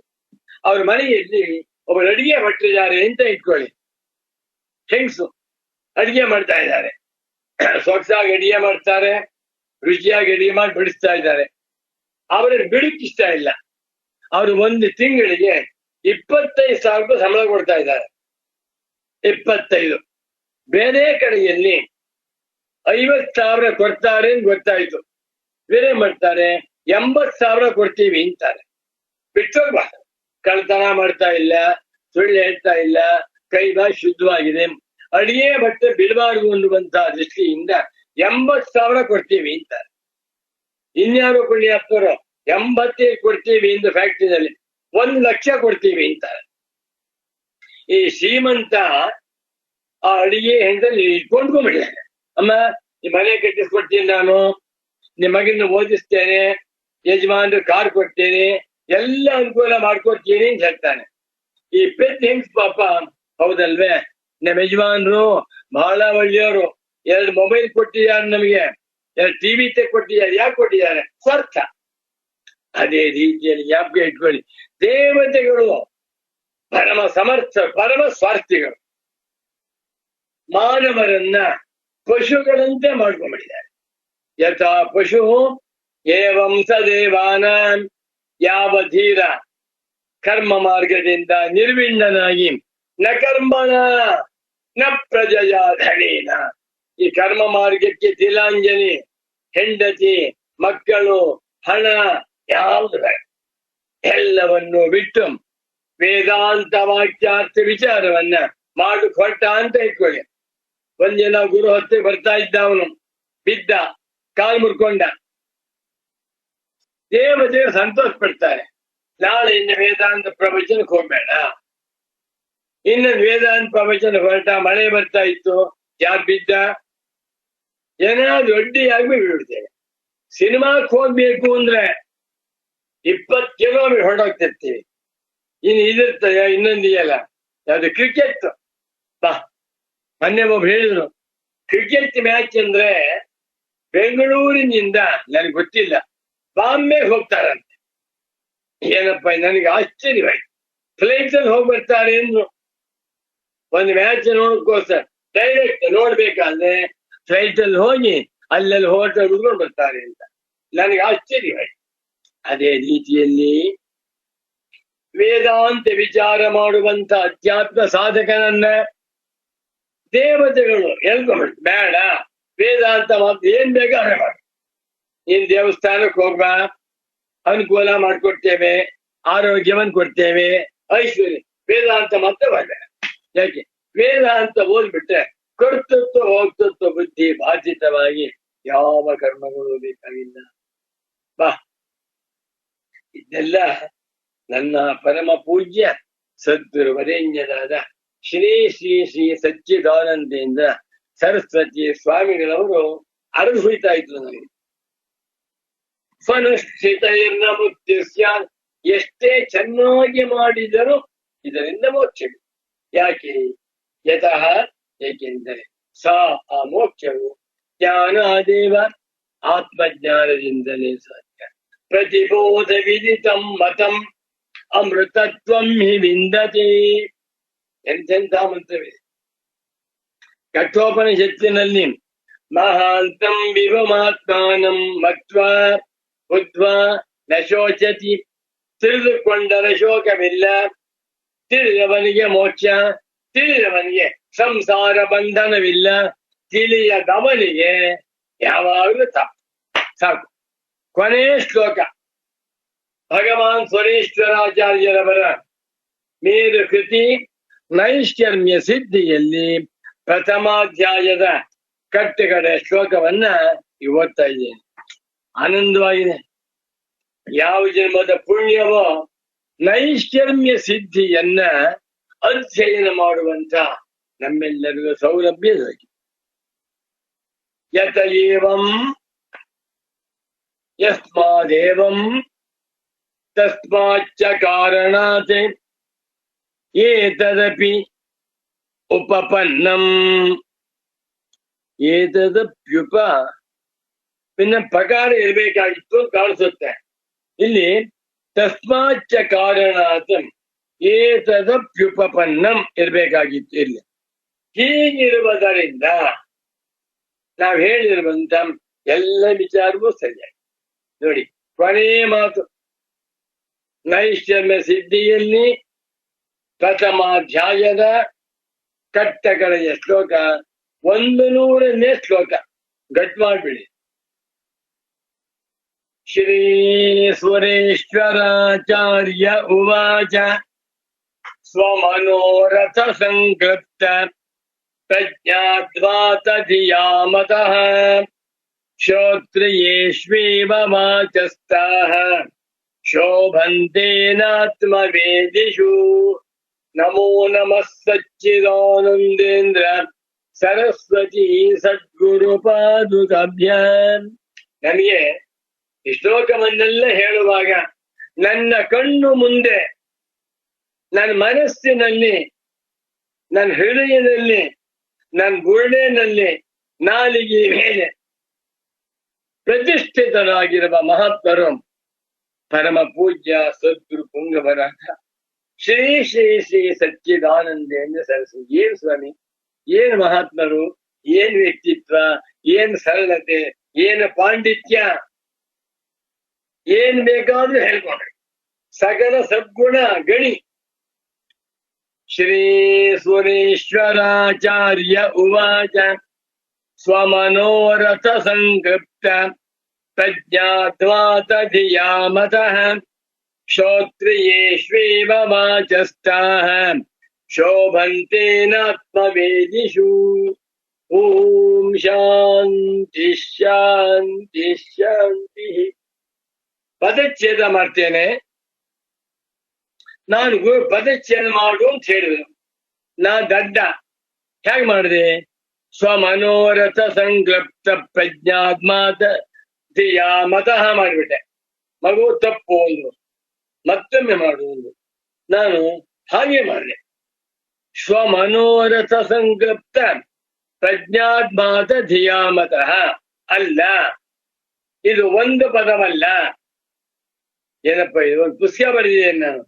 ಅವ್ರ ಮನೆಯಲ್ಲಿ ಒಬ್ಬರು ಅಡಿಗೆ ಭಟ್ಟಿದ್ದಾರೆ ಅಂತ ಇಟ್ಕೊಳ್ಳಿ. ಹೆಂಗಸು ಅಡಿಗೆ ಮಾಡ್ತಾ ಇದ್ದಾರೆ. ಸೊಗಸಾಗಿ ಅಡಿಗೆ ಮಾಡ್ತಾರೆ, ರುಚಿಯಾಗಿ ಅಡಿಗೆ ಮಾಡಿ ಬಿಡಿಸ್ತಾ ಇದ್ದಾರೆ. ಅವರಿಗೆ ಬಿಡಕ್ಕೆ ಇಷ್ಟ ಇಲ್ಲ. ಅವರು 1 ತಿಂಗಳಿಗೆ 25,000 ರೂಪಾಯಿ ಸಂಬಳ ಕೊಡ್ತಾ ಇದ್ದಾರೆ. 25. ಬೇರೆ ಕಡೆಯಲ್ಲಿ 50,000 ಕೊಡ್ತಾರೆ ಅಂತ ಗೊತ್ತಾಯ್ತು. ಬೇರೆ ಮಾಡ್ತಾರೆ 80,000 ಕೊಡ್ತೀವಿ ಅಂತಾರೆ. ಬಿಟ್ಟೋಗ್ಬಾರ್ದು. ಕಳ್ತನ ಮಾಡ್ತಾ ಇಲ್ಲ, ಸುಳ್ಳು ಹೇಳ್ತಾ ಇಲ್ಲ, ಕೈ ಬಾಯಿ ಶುದ್ಧವಾಗಿದೆ, ಅಡಿಗೆ ಬಟ್ಟೆ ಬಿಡಬಾರ್ದು ಅನ್ನುವಂತಹ ದೃಷ್ಟಿಯಿಂದ 80,000 ಕೊಡ್ತೀವಿ ಅಂತಾರೆ. ಇನ್ಯಾರು ಪುಣ್ಯಾತ್ಮರು 80 ಕೊಡ್ತೀವಿ ಎಂದು ಫ್ಯಾಕ್ಟ್ರಿನಲ್ಲಿ 1,00,000 ಕೊಡ್ತೀವಿ ಅಂತಾರೆ. ಈ ಶ್ರೀಮಂತ ಆ ಅಡಿಗೆ ಹೆಂಡಲ್ಲಿ ಕೊಂಡ್ಕೊಂಡ್ಬಿಡ್ತಾನೆ. ಅಮ್ಮ, ನಿಮ್ಮ ಮನೆ ಕಟ್ಟಿಸ್ಕೊಡ್ತೀನಿ, ನಾನು ನಿಮ್ಮ ಮಗನ ಓದಿಸ್ತೇನೆ, ಯಜಮಾನ್ರು ಕಾರ್ ಕೊಡ್ತೇನೆ, ಎಲ್ಲ ಅನುಕೂಲ ಮಾಡ್ಕೊಡ್ತೀನಿ ಅಂತ ಹೇಳ್ತಾನೆ. ಈ ಪೆದ್ ಹೆಂಗ್ಸ್ ಪಾಪ ಹೌದಲ್ವೇ, ನಮ್ಮ ಯಜಮಾನ್ರು ಬಹಳ ಒಳ್ಳೆಯವರು, 2 ಮೊಬೈಲ್ ಕೊಟ್ಟಿದ್ದಾರೆ, ನಮಗೆ 2 ಟಿವಿ ಕೊಟ್ಟಿದ್ದಾರೆ. ಯಾಕೆ ಕೊಟ್ಟಿದ್ದಾರೆ? ಸ್ವಾರ್ಥ. ಅದೇ ರೀತಿಯಲ್ಲಿ ಜ್ಞಾಪಕ ಇಟ್ಕೊಳ್ಳಿ, ದೇವತೆಗಳು ಪರಮ ಸಮರ್ಥ, ಪರಮ ಸ್ವಾರ್ಥಿಗಳು. ಮಾನವರನ್ನ ಪಶುಗಳಂತೆ ಮಾಡ್ಕೊಂಡ್ಬಿಟ್ಟಿದ್ದಾರೆ. ಯಥಾ ಪಶು ಏವಂ ಸ ದೇವಾನ. ಯಾವ ಧೀರ ಕರ್ಮ ಮಾರ್ಗದಿಂದ ನಿರ್ವಿಣ್ಣನಾಗಿ ನ ಕರ್ಮಣ ನ ಪ್ರಜಯ ಧನೇನ, ಈ ಕರ್ಮ ಮಾರ್ಗಕ್ಕೆ ತಿಲಾಂಜಲಿ, ಹೆಂಡತಿ, ಮಕ್ಕಳು, ಹಣ ಯಾವುದು ಬೇಡ, ಎಲ್ಲವನ್ನು ಬಿಟ್ಟು ವೇದಾಂತ ವಾಕ್ಯಾರ್ಥ ವಿಚಾರವನ್ನ ಮಾಡು ಹೊರಟ ಅಂತ ಇಟ್ಕೊಳ್ಳಿ. ಒಂದಿನ ಗುರು ಹೊತ್ತೆ ಬರ್ತಾ ಇದ್ದ, ಅವನು ಬಿದ್ದ, ಕಾಲು ಮುರ್ಕೊಂಡ. ದೇವತೆಯರು ಸಂತೋಷ ಪಡ್ತಾರೆ. ನಾಳೆಯಿಂದ ವೇದಾಂತ ಪ್ರವಚನಕ್ಕೆ ಹೋಗ್ಬೇಡ. ಇನ್ನೊಂದು ವೇದಾಂತ ಪ್ರವಚನ ಹೊರಟ, ಮಳೆ ಬರ್ತಾ ಇತ್ತು, ಯಾರು ಬಿದ್ದ? ಏನಾದ್ರು ಅಡ್ಡಿಯಾಗಿ ಬಿಡ್ತೇವೆ. ಸಿನಿಮಾಕ್ಕೆ ಹೋಗ್ಬೇಕು ಅಂದ್ರೆ 20 ಕಿಲೋಮೀಟರ್ ಹೊರಡೋಗ್ತಿರ್ತೀವಿ. ಇನ್ನು ಇದಿರ್ತದೆ, ಇನ್ನೊಂದು ಇದೆಯಲ್ಲ, ಯಾವ್ದು ಕ್ರಿಕೆಟ್. ಬಾ, ಮೊನ್ನೆ ಒಬ್ಬ ಹೇಳಿದ್ರು, ಕ್ರಿಕೆಟ್ ಮ್ಯಾಚ್ ಅಂದ್ರೆ ಬೆಂಗಳೂರಿನಿಂದ ನನಗೆ ಗೊತ್ತಿಲ್ಲ, ಬಾಂಬೆಗೆ ಹೋಗ್ತಾರಂತೆ. ಏನಪ್ಪ, ನನಗೆ ಆಶ್ಚರ್ಯವಾಯ್ತು. ಫ್ಲೈಟ್ ಅಲ್ಲಿ ಹೋಗಿ ಬರ್ತಾರೆ ಅಂದ್ರು. ಒಂದು ಮ್ಯಾಚ್ ನೋಡೋಕ್ಕೋಸ್ಕರ ಡೈರೆಕ್ಟ್ ನೋಡ್ಬೇಕಾದ್ರೆ ಫ್ಲೈಟ್ ಅಲ್ಲಿ ಹೋಗಿ ಅಲ್ಲೆಲ್ಲಿ ಹೋಟೆಲ್ ಹುಡ್ಕೊಂಡು ಬರ್ತಾರೆ ಅಂತ ನನಗೆ ಆಶ್ಚರ್ಯವಾಯ್ತು. ಅದೇ ರೀತಿಯಲ್ಲಿ ವೇದಾಂತ ವಿಚಾರ ಮಾಡುವಂತ ಅಧ್ಯಾತ್ಮ ಸಾಧಕನನ್ನ ದೇವತೆಗಳು ಎಳ್ಕೊಂಡ್ಬಿಡ್ತು. ಬೇಡ, ವೇದಾಂತ ಮಾತ್ರ ಏನ್ ಬೇಕಾದ್ರೆ ಮಾಡು, ನೀನ್ ದೇವಸ್ಥಾನಕ್ಕೆ ಹೋಗ್ಬಾ, ಅನುಕೂಲ ಮಾಡ್ಕೊಡ್ತೇವೆ, ಆರೋಗ್ಯವನ್ನ ಕೊಡ್ತೇವೆ, ಐಶ್ವರ್ಯ. ವೇದಾಂತ ಮಾತ್ರ ಬರಬೇಡ. ಯಾಕೆ? ವೇದಾಂತ ಓದ್ಬಿಟ್ರೆ ಕರ್ತೃತ್ವ ಹೋಗ್ತೃತ್ವ ಬುದ್ಧಿ ಬಾಧಿತವಾಗಿ ಯಾವ ಕರ್ಮಗಳು ಬೇಕಾಗಿಲ್ಲ. ಬಾ, ಇದೆಲ್ಲ ನನ್ನ ಪರಮ ಪೂಜ್ಯ ಸದ್ಗುರು ವರೇಣ್ಯರಾದ ಶ್ರೀ ಶ್ರೀ ಶ್ರೀ ಸಚ್ಚಿದಾನಂದೇಂದ್ರ ಸರಸ್ವತಿ ಸ್ವಾಮಿಗಳವರು ಅನುಭವಿತಾ ಇದ್ರು ನನಗೆ. ಫನುಷ್ಠಿತೈರ್ನ ಮುಕ್ತಿ ಸ್ಯಾತ್, ಎಷ್ಟೇ ಚೆನ್ನಾಗಿ ಮಾಡಿದರೂ ಇದರಿಂದ ಮೋಕ್ಷ. ಯಾಕೆ? ಯತಃ, ಏಕೆಂದರೆ ಸಾ ಆ ಮೋಕ್ಷವು ಜ್ಞಾನಾದೇವ, ಆತ್ಮಜ್ಞಾನದಿಂದಲೇ ಸಾಧ್ಯ. ಪ್ರತಿಬೋಧ ವಿದಿತಂ ಮತಂ ಅಮೃತತ್ವಂ ಹಿ ವಿಂದತಿ. ಎಂತೆಂಥ ಮಂತ್ರವಿದೆ ಕಠೋಪನಿಷತ್ತಿನಲ್ಲಿ. ಮಹಾಂತಂ ವಿಭಮಾತ್ಮಾನಂ ಮತ್ವಾ ಬುದ್ಧ್ವಾ ನ ಶೋಚತಿ. ತಿಳಿದುಕೊಂಡರೆ ಶೋಕವಿಲ್ಲ, ತಿಳಿದವನಿಗೆ ಮೋಕ್ಷ, ತಿಳಿದವನಿಗೆ ಸಂಸಾರ ಬಂಧನವಿಲ್ಲ, ತಿಳಿಯದವನಿಗೆ ಯಾವಾಗಲೂ ತಪ್ಪು. ಸಾಕು. ಕೊನೆಯ ಶ್ಲೋಕ ಭಗವಾನ್ ಸ್ವರೇಶ್ವರಾಚಾರ್ಯರವರ ಮೇರು ಕೃತಿ ನೈಷ್ಕರ್ಮ್ಯ ಸಿದ್ಧಿಯಲ್ಲಿ ಪ್ರಥಮಾಧ್ಯಾಯದ ಕಟ್ಟುಕಡೆ ಶ್ಲೋಕವನ್ನ ಓದ್ತಾ ಇದ್ದೇನೆ. ಆನಂದವಾಗಿದೆ. ಯಾವ ಜನ್ಮದ ಪುಣ್ಯವೋ ನೈಷ್ಕರ್ಮ್ಯ ಸಿದ್ಧಿಯನ್ನ ಅಧ್ಯಯನ ಮಾಡುವಂತ ನಮ್ಮೆಲ್ಲರಿಗೂ ಸೌಲಭ್ಯವಾಗಿ ಯತ ಏವಂ ಯಸ್ಮಾದೇವಂ ತಸ್ಮಾಚ್ಚ ಕಾರಣಾತ್ ಏತದಪಿ ಉಪಪನ್ನಂ ಏತದಪ್ಯುಪ ಪಿನ್ನ ಪ್ರಕಾರ ಇರಬೇಕಾಗಿತ್ತು ಕಾಣಿಸುತ್ತೆ ಇಲ್ಲಿ ತಸ್ಮಾಚ್ಚ ಕಾರಣಾತ್ ಏತದಪ್ಯುಪಪನ್ನಂ ಇರಬೇಕಾಗಿತ್ತು ಇಲ್ಲಿ ಹೀಗಿರುವುದರಿಂದ ನಾವ್ ಹೇಳಿರುವಂತ ಎಲ್ಲ ವಿಚಾರವೂ ಸರಿಯಾಗಿ ನೋಡಿ ಕೊನೆಯ ಮಾತು ನೈಷ್ಕರ್ಮ್ಯ ಸಿದ್ಧಿಯಲ್ಲಿ ಪ್ರಥಮಾಧ್ಯಾಯದ ಕಟ್ಟಕಡೆಯ ಶ್ಲೋಕ 100ನೇ ಶ್ಲೋಕ ಗಟ್ ಮಾಡ್ಬಿಡಿ ಶ್ರೀ ಸುರೇಶ್ವರಾಚಾರ್ಯ ಉವಾಚ ಸ್ವಮನೋರಥ ಸಂಕೃಪ್ತ ಪ್ರಜ್ಞಾದ್ವಾತ ಧಿಯಾಮತಃ ಶ್ರೋತ್ರಿಯೇಷ್ವೇವ ವಾಚಸ್ತಾಃ ಶೋಭಂತೇನಾತ್ಮವೇದಿಷು ನಮೋ ನಮಃ ಸಚ್ಚಿದಾನಂದೇಂದ್ರ ಸರಸ್ವತಿ ಸದ್ಗುರು ಪಾದುಕಾಭ್ಯಾಂ. ನನಗೆ ಈ ಶ್ಲೋಕವನ್ನೆಲ್ಲ ಹೇಳುವಾಗ ನನ್ನ ಕಣ್ಣು ಮುಂದೆ, ನನ್ನ ಮನಸ್ಸಿನಲ್ಲಿ, ನನ್ನ ಹೃದಯದಲ್ಲಿ, ನನ್ನ ಗುರುಳಿನಲ್ಲಿ, ನಾಲಿಗೆ ಮೇಲೆ ಪ್ರತಿಷ್ಠಿತರಾಗಿರುವ ಮಹಾತ್ಮರು ಪರಮ ಪೂಜ್ಯ ಸದ್ಗುರು ಪುಂಗವರಾಗ ಶ್ರೀ ಶ್ರೀ ಶ್ರೀ ಸಚ್ಚಿದಾನಂದೇಂದ್ರ ಸರಸ್ವತಿ. ಏನ್ ಸ್ವಾಮಿ, ಏನ್ ಮಹಾತ್ಮರು, ಏನ್ ವ್ಯಕ್ತಿತ್ವ, ಏನ್ ಸರಳತೆ, ಏನ್ ಪಾಂಡಿತ್ಯ, ಏನ್ ಬೇಕಾದ್ರೂ ಹೇಳ್ಕೊಂಡ್ರಿ. ಸಕಲ ಸದ್ಗುಣ ಗಣಿ. ಶ್ರೀ ಸುರೇಶ್ವರಾಚಾರ್ಯ ಉವಾಚ ಸ್ವಮನೋರಥ ಸಂಕೃಪ್ತ ಪ್ರಜ್ಞಾದ್ವಾತ ಧಿಯಾಮತಃ ಶ್ರೋತ್ರಿಯೇಷ್ವೇವ ವಾಚಸ್ತಾಃ ಶೋಭಂತೇನಾತ್ಮವೇದಿಷು. ಓಂ ಶಾಂತಿ ಶಾಂತಿ ಶಾಂತಿ. ಪದಚ್ಛೇದ ಮಾಡ್ತೇನೆ ನಾನು. ಪದಚ್ಛೇದ ಮಾಡು ಅಂತ ಹೇಳಿದ್ರು. ನಾ ದಡ್ಡ. ಹೇಗೆ ಮಾಡಿದೆ? ಸ್ವಮನೋರಥ ಸಂಕ್ಲಪ್ತ ಪ್ರಜ್ಞಾತ್ಮಾತ ಧಿಯಾಮತಃ ಮಾಡಿಬಿಟ್ಟೆ. ಮಗು ತಪ್ಪು ಒಂದು, ಮತ್ತೊಮ್ಮೆ ಮಾಡುವುದು. ನಾನು ಹಾಗೆ ಮಾಡಿದೆ. ಸ್ವಮನೋರಥ ಸಂಕ್ಲಪ್ತ ಪ್ರಜ್ಞಾತ್ಮಾತ ಧಿಯಾಮತಃ ಅಲ್ಲ, ಇದು ಒಂದು ಪದವಲ್ಲ. ಏನಪ್ಪ ಇದು? ಒಂದು ಪುಸ್ತಕ ಬರೆದಿದ್ದೇನೆ ನಾನು.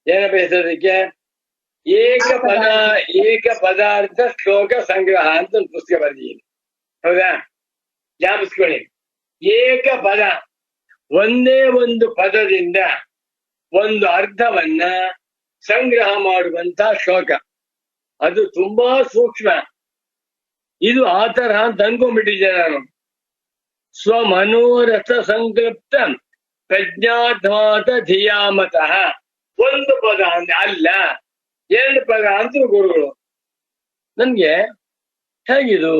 ಏನಪ್ಪ ಹೆಸರದಕ್ಕೆ? ಏಕ ಪದಾರ್ಥ ಶ್ಲೋಕ ಸಂಗ್ರಹ ಅಂತ ಒಂದು ಪುಸ್ತಕ ಬರೆದಿದ್ದೀನಿ. ಹೌದಾ? ಜ್ಞಾಪಿಸ್ಕೊಳ್ಳಿ. ಏಕ ಪದ, ಒಂದೇ ಒಂದು ಪದದಿಂದ ಒಂದು ಅರ್ಥವನ್ನ ಸಂಗ್ರಹ ಮಾಡುವಂತ ಶ್ಲೋಕ. ಅದು ತುಂಬಾ ಸೂಕ್ಷ್ಮ. ಇದು ಆ ತರಹ ಅಂತ ಅನ್ಕೊಂಡ್ಬಿಟ್ಟಿದ್ದೆ ನಾನು. ಸ್ವಮನೋರಥ ಸಂಕೃಪ್ತ ಪ್ರಜ್ಞಾತ್ಮಾತ ಧಿಯಾಮತಃ. ಒಂದು ಪದ ಅಂದ್ರೆ ಅಲ್ಲ, ಎರಡು ಪದ ಅಂತ ಗುರುಗಳು. ನನ್ಗೆ ಹೇಗಿದು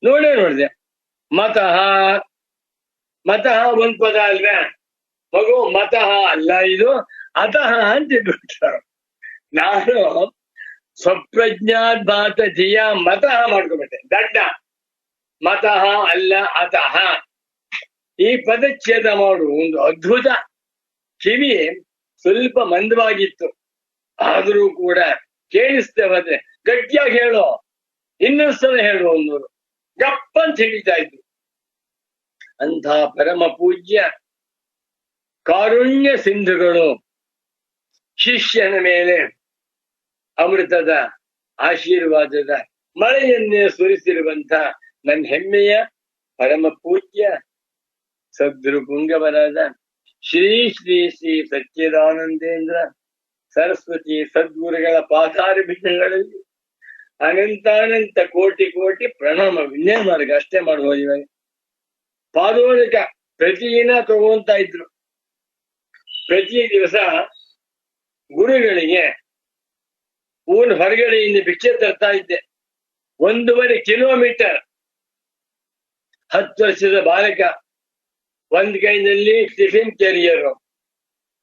ನೋಡಿದೆ. ಮತಃ ಮತಃ ಒಂದ್ ಪದ ಅಲ್ವೇ ಮಗು? ಮತಃ ಅಲ್ಲ, ಇದು ಅತಃ ಅಂತ ಇಟ್ಬಿಟ್ರು. ನಾನು ಸ್ವಪ್ರಜ್ಞಾತ್ಮಾತ ಧಿಯಾ ಮತಃ ಮಾಡ್ಕೊಬಿಟ್ಟೆ. ದಡ್ಡ. ಮತಃ ಅಲ್ಲ, ಅತಃ. ಈ ಪದಚ್ಛೇದ ಮಾಡು ಒಂದು ಅದ್ಭುತ. ಕಿವಿ ಸ್ವಲ್ಪ ಮಂದವಾಗಿತ್ತು, ಆದರೂ ಕೂಡ ಕೇಳಿಸ್ತೇ ಹೋದ್ರೆ ಗಟ್ಟಿಯಾಗಿ ಹೇಳೋ, ಇನ್ನೊಂದು ಸಲ ಹೇಳು ಅನ್ನೋರು ಗಪ್ಪಂತ ಹಿಡಿತಾ ಇದ್ರು. ಅಂಥ ಪರಮ ಪೂಜ್ಯ ಕಾರುಣ್ಯ ಸಿಂಧುಗಳು ಶಿಷ್ಯನ ಮೇಲೆ ಅಮೃತದ ಆಶೀರ್ವಾದದ ಮಳೆಯನ್ನೇ ಸುರಿಸಿರುವಂತ ನನ್ನ ಹೆಮ್ಮೆಯ ಪರಮ ಪೂಜ್ಯ ಸದ್ಗುರು ಪುಂಗವರಾದ ಶ್ರೀ ಶ್ರೀ ಶ್ರೀ ಸಚ್ಚಿದಾನಂದೇಂದ್ರ ಸರಸ್ವತಿ ಸದ್ಗುರುಗಳ ಪಾದಾರವಿಂದಗಳಲ್ಲಿ ಅನಂತಾನಂತ ಕೋಟಿ ಕೋಟಿ ಪ್ರಣಾಮ. ಇನ್ನೇನ್ ಮಾರ್ಗ ಅಷ್ಟೇ ಮಾಡ್ಬೋದು. ಇವಾಗ ಪಾದೋದಕ ಪ್ರತಿದಿನ ತಗೊಂತ ಇದ್ರು. ಪ್ರತಿ ದಿವಸ ಗುರುಗಳಿಗೆ ಊರು ಹೊರಗಡೆಯಿಂದ ಭಿಕ್ಷೆ ತರ್ತಾ ಇದ್ದೆ. 1.5 ಕಿಲೋಮೀಟರ್. 10 ವರ್ಷದ ಬಾಲಕ ಒಂದ್ ಕೈನಲ್ಲಿ ಟಿಫಿನ್ ಕ್ಯಾರಿಯರು,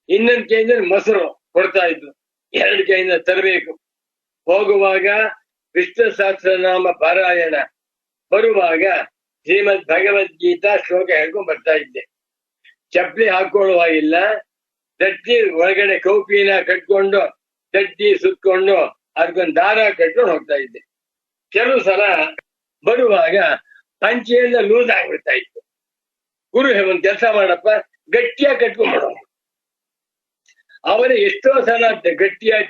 ಇನ್ನೊಂದ್ ಕೈನಲ್ಲಿ ಮೊಸರು ಕೊಡ್ತಾ ಇದ್ರು. ಎರಡು ಕೈಯಿಂದ ತರಬೇಕು. ಹೋಗುವಾಗ ವಿಷ್ಣು ಸಹಸ್ರನಾಮ ಪಾರಾಯಣ, ಬರುವಾಗ ಶ್ರೀಮದ್ ಭಗವದ್ಗೀತಾ ಶ್ಲೋಕ ಹೇಳ್ಕೊಂಡ್ ಬರ್ತಾ ಇದ್ದೆ. ಚಪ್ಪಲಿ ಹಾಕೊಳ್ಳುವಾಗಿಲ್ಲ, ದಟ್ಟಿ ಒಳಗಡೆ ಕೌಪಿನ ಕಟ್ಕೊಂಡು ದಟ್ಟಿ ಸುತ್ಕೊಂಡು ಅದಕ್ಕೊಂದು ದಾರ ಕಟ್ಕೊಂಡು ಹೋಗ್ತಾ ಇದ್ದೆ. ಕೆಲವು ಸಲ ಬರುವಾಗ ಪಂಚೆಯಿಂದ ಲೂಸ್ ಆಗ್ಬಿಡ್ತಾ ಇತ್ತು. ಗುರು ಒಂದ್ ಕೆಲಸ ಮಾಡಪ್ಪ, ಗಟ್ಟಿಯಾಗಿ ಕಟ್ಕೊಂಡ್ಬಿಡೋ. ಅವರೇ ಎಷ್ಟೋ ಸಲ ಗಟ್ಟಿಯಾಗಿ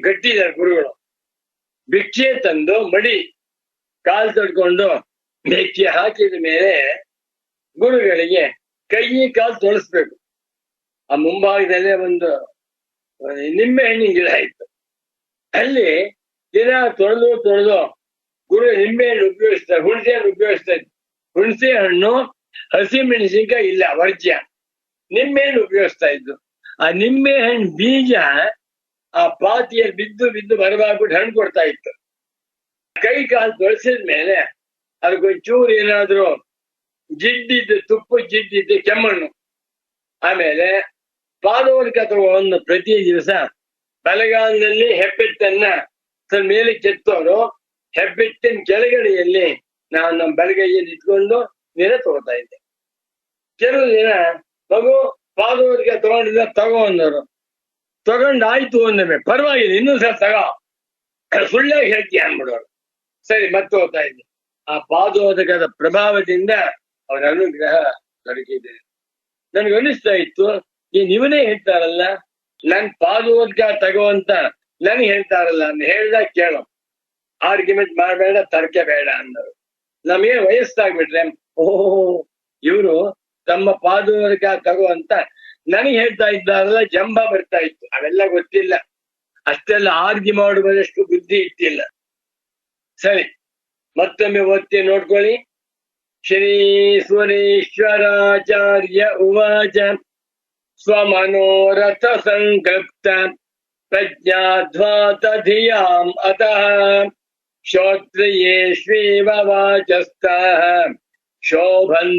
ಗಟ್ಟಿದ್ದಾರೆ ಗುರುಗಳು. ಭಿಕ್ಷೆ ತಂದು ಮಡಿ ಕಾಲು ತೊಡ್ಕೊಂಡು ಭಿಕ್ಷೆ ಹಾಕಿದ ಮೇಲೆ ಗುರುಗಳಿಗೆ ಕೈ ಕಾಲು ತೊಳಸ್ಬೇಕು. ಆ ಮುಂಭಾಗದಲ್ಲೇ ಒಂದು ನಿಂಬೆ ಹಣ್ಣಿನ ಗಿಡ ಇತ್ತು. ಅಲ್ಲಿ ದಿನ ತೊಳೆದು ಗುರು ನಿಂಬೆ ಹಣ್ಣು ಉಪಯೋಗಿಸ್ತಾರೆ, ಹುಣಸೆ ಹಣ್ಣು ಉಪಯೋಗಿಸ್ತಾ ಇದ್ರು. ಹುಣಸೆ ಹಣ್ಣು, ಹಸಿ ಮೆಣಸಿನ್ಕಾಯಿ ಇಲ್ಲ, ವರ್ಜ್ಯ. ನಿಂಬೆ ಹಣ್ಣು ಉಪಯೋಗಿಸ್ತಾ ಇದ್ರು. ಆ ನಿಂಬೆ ಹಣ್ಣು ಬೀಜ ಆ ಪಾತಿಯಲ್ಲಿ ಬಿದ್ದು ಬರಬಾರ್ಬಿಟ್ಟು ಹಣ್ಣು ಕೊಡ್ತಾ ಇತ್ತು. ಕೈ ಕಾಲು ತೊಳಸಿದ ಮೇಲೆ ಅದಕ್ಕೊಂಚೂರು ಏನಾದ್ರು ಜಿಡ್ಡಿದ್ದು, ತುಪ್ಪ ಜಿಡ್ಡಿದ್ದು ಕೆಮ್ಮಣ್ಣು, ಆಮೇಲೆ ಪಾದೋದಕ ತಗೊಂಡು ಪ್ರತಿ ದಿವಸ ಬಲಗಾಲದಲ್ಲಿ ಹೆಬ್ಬೆಟ್ಟನ್ನ ಸ್ವಲ್ಪ ಮೇಲೆ ಕೆತ್ತೋರು, ಹೆಬ್ಬೆಟ್ಟಿನ ಕೆಳಗಡೆಯಲ್ಲಿ ನಾನು ನಮ್ಮ ಬಲಗೈಯಲ್ಲಿ ಇಟ್ಕೊಂಡು ದಿನ ತಗೋತಾ ಇದ್ದೆ. ಕೆಲವು ದಿನ ಮಗು ಪಾದೋದಕ ತಗೊಂಡಿದ್ದ ತಗೋ ಅಂದವರು, ತಗೊಂಡಾಯ್ತು ಅಂದವೆ, ಪರವಾಗಿಲ್ಲ ಇನ್ನೂ ಸಹ ತಗೋ, ಸುಳ್ಳಾಗಿ ಹೇಳ್ತೀಯ ಅನ್ಬಿಡೋರು. ಸರಿ ಮತ್ತೆ ಹೋಗ್ತಾ ಇದ್ದೆ. ಆ ಪಾದೋದಕದ ಪ್ರಭಾವದಿಂದ ಅವರ ಅನುಗ್ರಹ ದೊರಕಿದೆ. ನನ್ಗೆ ಅನಿಸ್ತಾ ಇತ್ತು, ನೀವನೇ ಹೇಳ್ತಾರಲ್ಲ, ನನ್ ಪಾದೋದಕ ತಗೋ ಅಂತ ನನ್ಗೆ ಹೇಳ್ತಾರಲ್ಲ ಅಂತ ಹೇಳ್ದಾಗ ಕೇಳೋ, ಆರ್ಗ್ಯುಮೆಂಟ್ ಮಾಡಬೇಡ, ತರ್ಕ ಬೇಡ ಅಂದರು. ನಮಗೆ ವಯಸ್ಸಾಗ್ಬಿಟ್ರೆ ಇವರು ತಮ್ಮ ಪಾದೋದಕ ತಗೋ ಅಂತ ನನಗೆ ಹೇಳ್ತಾ ಇದ್ದಾರಲ್ಲ, ಜಂಬ ಬರ್ತಾ ಇತ್ತು. ಅವೆಲ್ಲ ಗೊತ್ತಿಲ್ಲ, ಅಷ್ಟೆಲ್ಲ ಆರ್ಗ್ಯು ಮಾಡುವುದಷ್ಟು ಬುದ್ಧಿ ಇಟ್ಟಿಲ್ಲ. ಸರಿ, ಮತ್ತೊಮ್ಮೆ ಓದ್ತಿ ನೋಡ್ಕೊಳ್ಳಿ. ಶ್ರೀ ಸುರೇಶ್ವರಾಚಾರ್ಯ ಉವಾಚ ಸ್ವಮನೋರಥ ಸಂಕೃಪ್ತ ಪ್ರಜ್ಞಾಧ್ವಾತ ಧಿಯಾಂ ಅತಃ ಶ್ರೋತ್ರಿಯೇಷ್ವೇವ ವಾಚಸ್ತಃ ಶೋಭಂತೇನಾತ್ಮವೇದಿಷು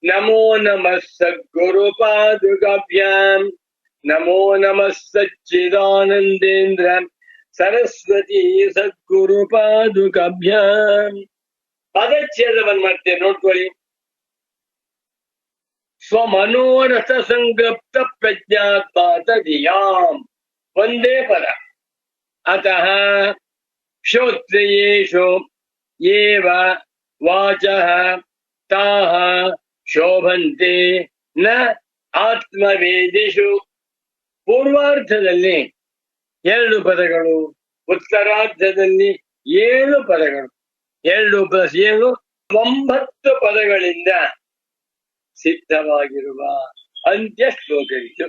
ನಮೋ ನಮಃ ಸದ್ಗುರುಪಾದುಕಾಭ್ಯಾಂ ನಮೋ ನಮಃ ಸಚ್ಚಿದಾನಂದೇಂದ್ರ ಸರಸ್ವತಿ ಸದ್ಗುರುಪಾದುಕಾಭ್ಯಾಂ. ಪದಚ್ಛೇದವನ್ನು ಮಾಡ್ತೇನೆ ನೋಡ್ಕೊಳ್ಳಿ. ಸ್ವಮನೋರಥ ಸಂಗಪ್ತ ಪ್ರಜ್ಞಾತ್ಮಾತ ಧಿಯಾಂ, ಒಂದೇ ಪದ. ಅತಃ ಶ್ರೋತ್ರಿಯೇಷು ಏವ ವಾಚಃ ತಾಃ ಶೋಭಂತೆ ನ ಆತ್ಮವೇದಿಷು. ಪೂರ್ವಾರ್ಧದಲ್ಲಿ 2 ಪದಗಳು, ಉತ್ತರಾರ್ಧದಲ್ಲಿ 7 ಪದಗಳು. 2 + 7 9 ಪದಗಳಿಂದ ಸಿದ್ಧವಾಗಿರುವ ಅಂತ್ಯ ಶ್ಲೋಕ ಇದು.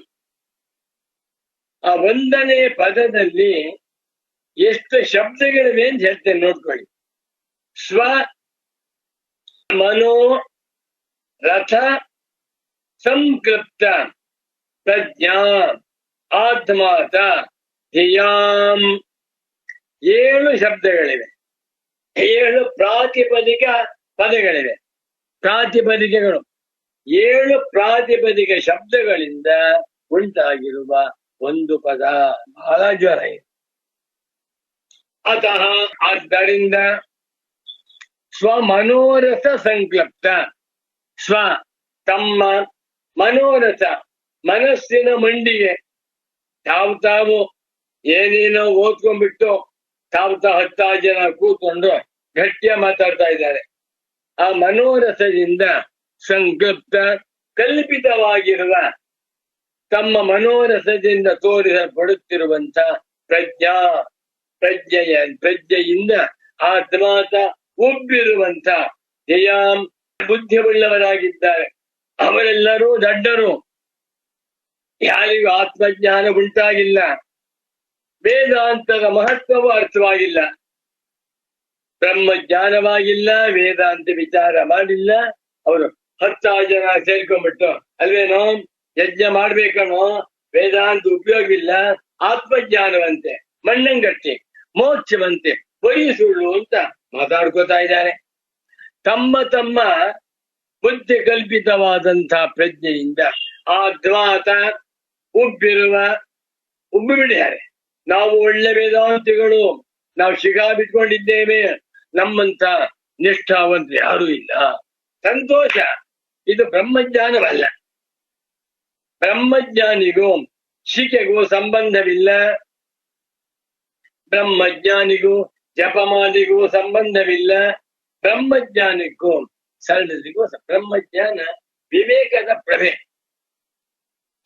ಆ 1ನೇ ಪದದಲ್ಲಿ ಎಷ್ಟು ಶಬ್ದಗಳಿವೆ ಅಂತ ಹೇಳ್ತೇನೆ ನೋಡ್ಕೊಳ್ಳಿ. ಸ್ವ ಮನೋ ರಥ ಸಂಕೃಪ್ತ ಪ್ರಜ್ಞಾ ಆತ್ಮಾತ ಧಿಯಾಂ. 7 ಶಬ್ದಗಳಿವೆ, 7 ಪ್ರಾತಿಪದಿಕ ಪದಗಳಿವೆ. ಪ್ರಾತಿಪದಿಕೆಗಳು 7 ಪ್ರಾತಿಪದಿಕ ಶಬ್ದಗಳಿಂದ ಉಂಟಾಗಿರುವ ಒಂದು ಪದ. ಬಹಳ ಜ್ವರ ಇದೆ. ಅತಃ, ಆದ್ದರಿಂದ ಸ್ವಮನೋರಥ ಸಂಕ್ಲಪ್ತ, ಸ್ವ ತಮ್ಮ, ಮನೋರಥ ಮನಸ್ಸಿನ ಮಂಡಿಗೆ, ತಾವು ಏನೇನೋ ಓದ್ಕೊಂಡ್ಬಿಟ್ಟು ತಾವು 10 ಜನ ಕೂತ್ಕೊಂಡು ಗಟ್ಟಿಯ ಮಾತಾಡ್ತಾ ಇದ್ದಾರೆ. ಆ ಮನೋರಥದಿಂದ ಸಂಕೃಪ್ತ ಕಲ್ಪಿತವಾಗಿರುವ, ತಮ್ಮ ಮನೋರಥದಿಂದ ತೋರಿಸಲ್ಪಡುತ್ತಿರುವಂತ ಪ್ರಜ್ಞೆಯಿಂದ ಆತ್ಮಾತ ಉಬ್ಬಿರುವಂತ ಧ್ಯೇಯಾಂ ಬುದ್ಧಿವುಳ್ಳವರಾಗಿದ್ದಾರೆ. ಅವರೆಲ್ಲರೂ ದಡ್ಡರು, ಯಾರಿಗೂ ಆತ್ಮಜ್ಞಾನ ಉಂಟಾಗಿಲ್ಲ, ವೇದಾಂತದ ಮಹತ್ವವು ಅರ್ಥವಾಗಿಲ್ಲ, ಬ್ರಹ್ಮಜ್ಞಾನವಾಗಿಲ್ಲ, ವೇದಾಂತ ವಿಚಾರ ಮಾಡಿಲ್ಲ. ಅವರು 10 ಜನ ಸೇರ್ಕೊಂಡ್ಬಿಟ್ಟು ಅಲ್ವೇನೋ ಯಜ್ಞ ಮಾಡ್ಬೇಕನೋ, ವೇದಾಂತ ಉಪಯೋಗವಿಲ್ಲ, ಆತ್ಮಜ್ಞಾನವಂತೆ, ಮಣ್ಣಂಗಟ್ಟಿ, ಮೋಕ್ಷವಂತೆ, ಬರೀ ಸುಳ್ಳು ಅಂತ ಮಾತಾಡ್ಕೋತಾ ಇದ್ದಾರೆ. ತಮ್ಮ ಬುದ್ಧಿ ಕಲ್ಪಿತವಾದಂತಹ ಪ್ರಜ್ಞೆಯಿಂದ ಆ ದ್ವಾತ ಉಬ್ಬಿ ಬಿಡಿದ್ದಾರೆ. ನಾವು ಒಳ್ಳೆ ವೇದಾಂತಿಗಳು, ನಾವು ಶಿಖಾ ಬಿಟ್ಕೊಂಡಿದ್ದೇವೆ, ನಮ್ಮಂತ ನಿಷ್ಠಾವಂತ ಯಾರೂ ಇಲ್ಲ. ಸಂತೋಷ. ಇದು ಬ್ರಹ್ಮಜ್ಞಾನವಲ್ಲ. ಬ್ರಹ್ಮಜ್ಞಾನಿಗೂ ಶಿಖೆಗೂ ಸಂಬಂಧವಿಲ್ಲ. ಬ್ರಹ್ಮಜ್ಞಾನಿಗೂ ಜಪಮಾಲಿಗೂ ಸಂಬಂಧವಿಲ್ಲ. ಬ್ರಹ್ಮಜ್ಞಾನಿಗೂ ಸರಳರಿಗೂ ಬ್ರಹ್ಮಜ್ಞಾನ ವಿವೇಕದ ಪ್ರಭೆ.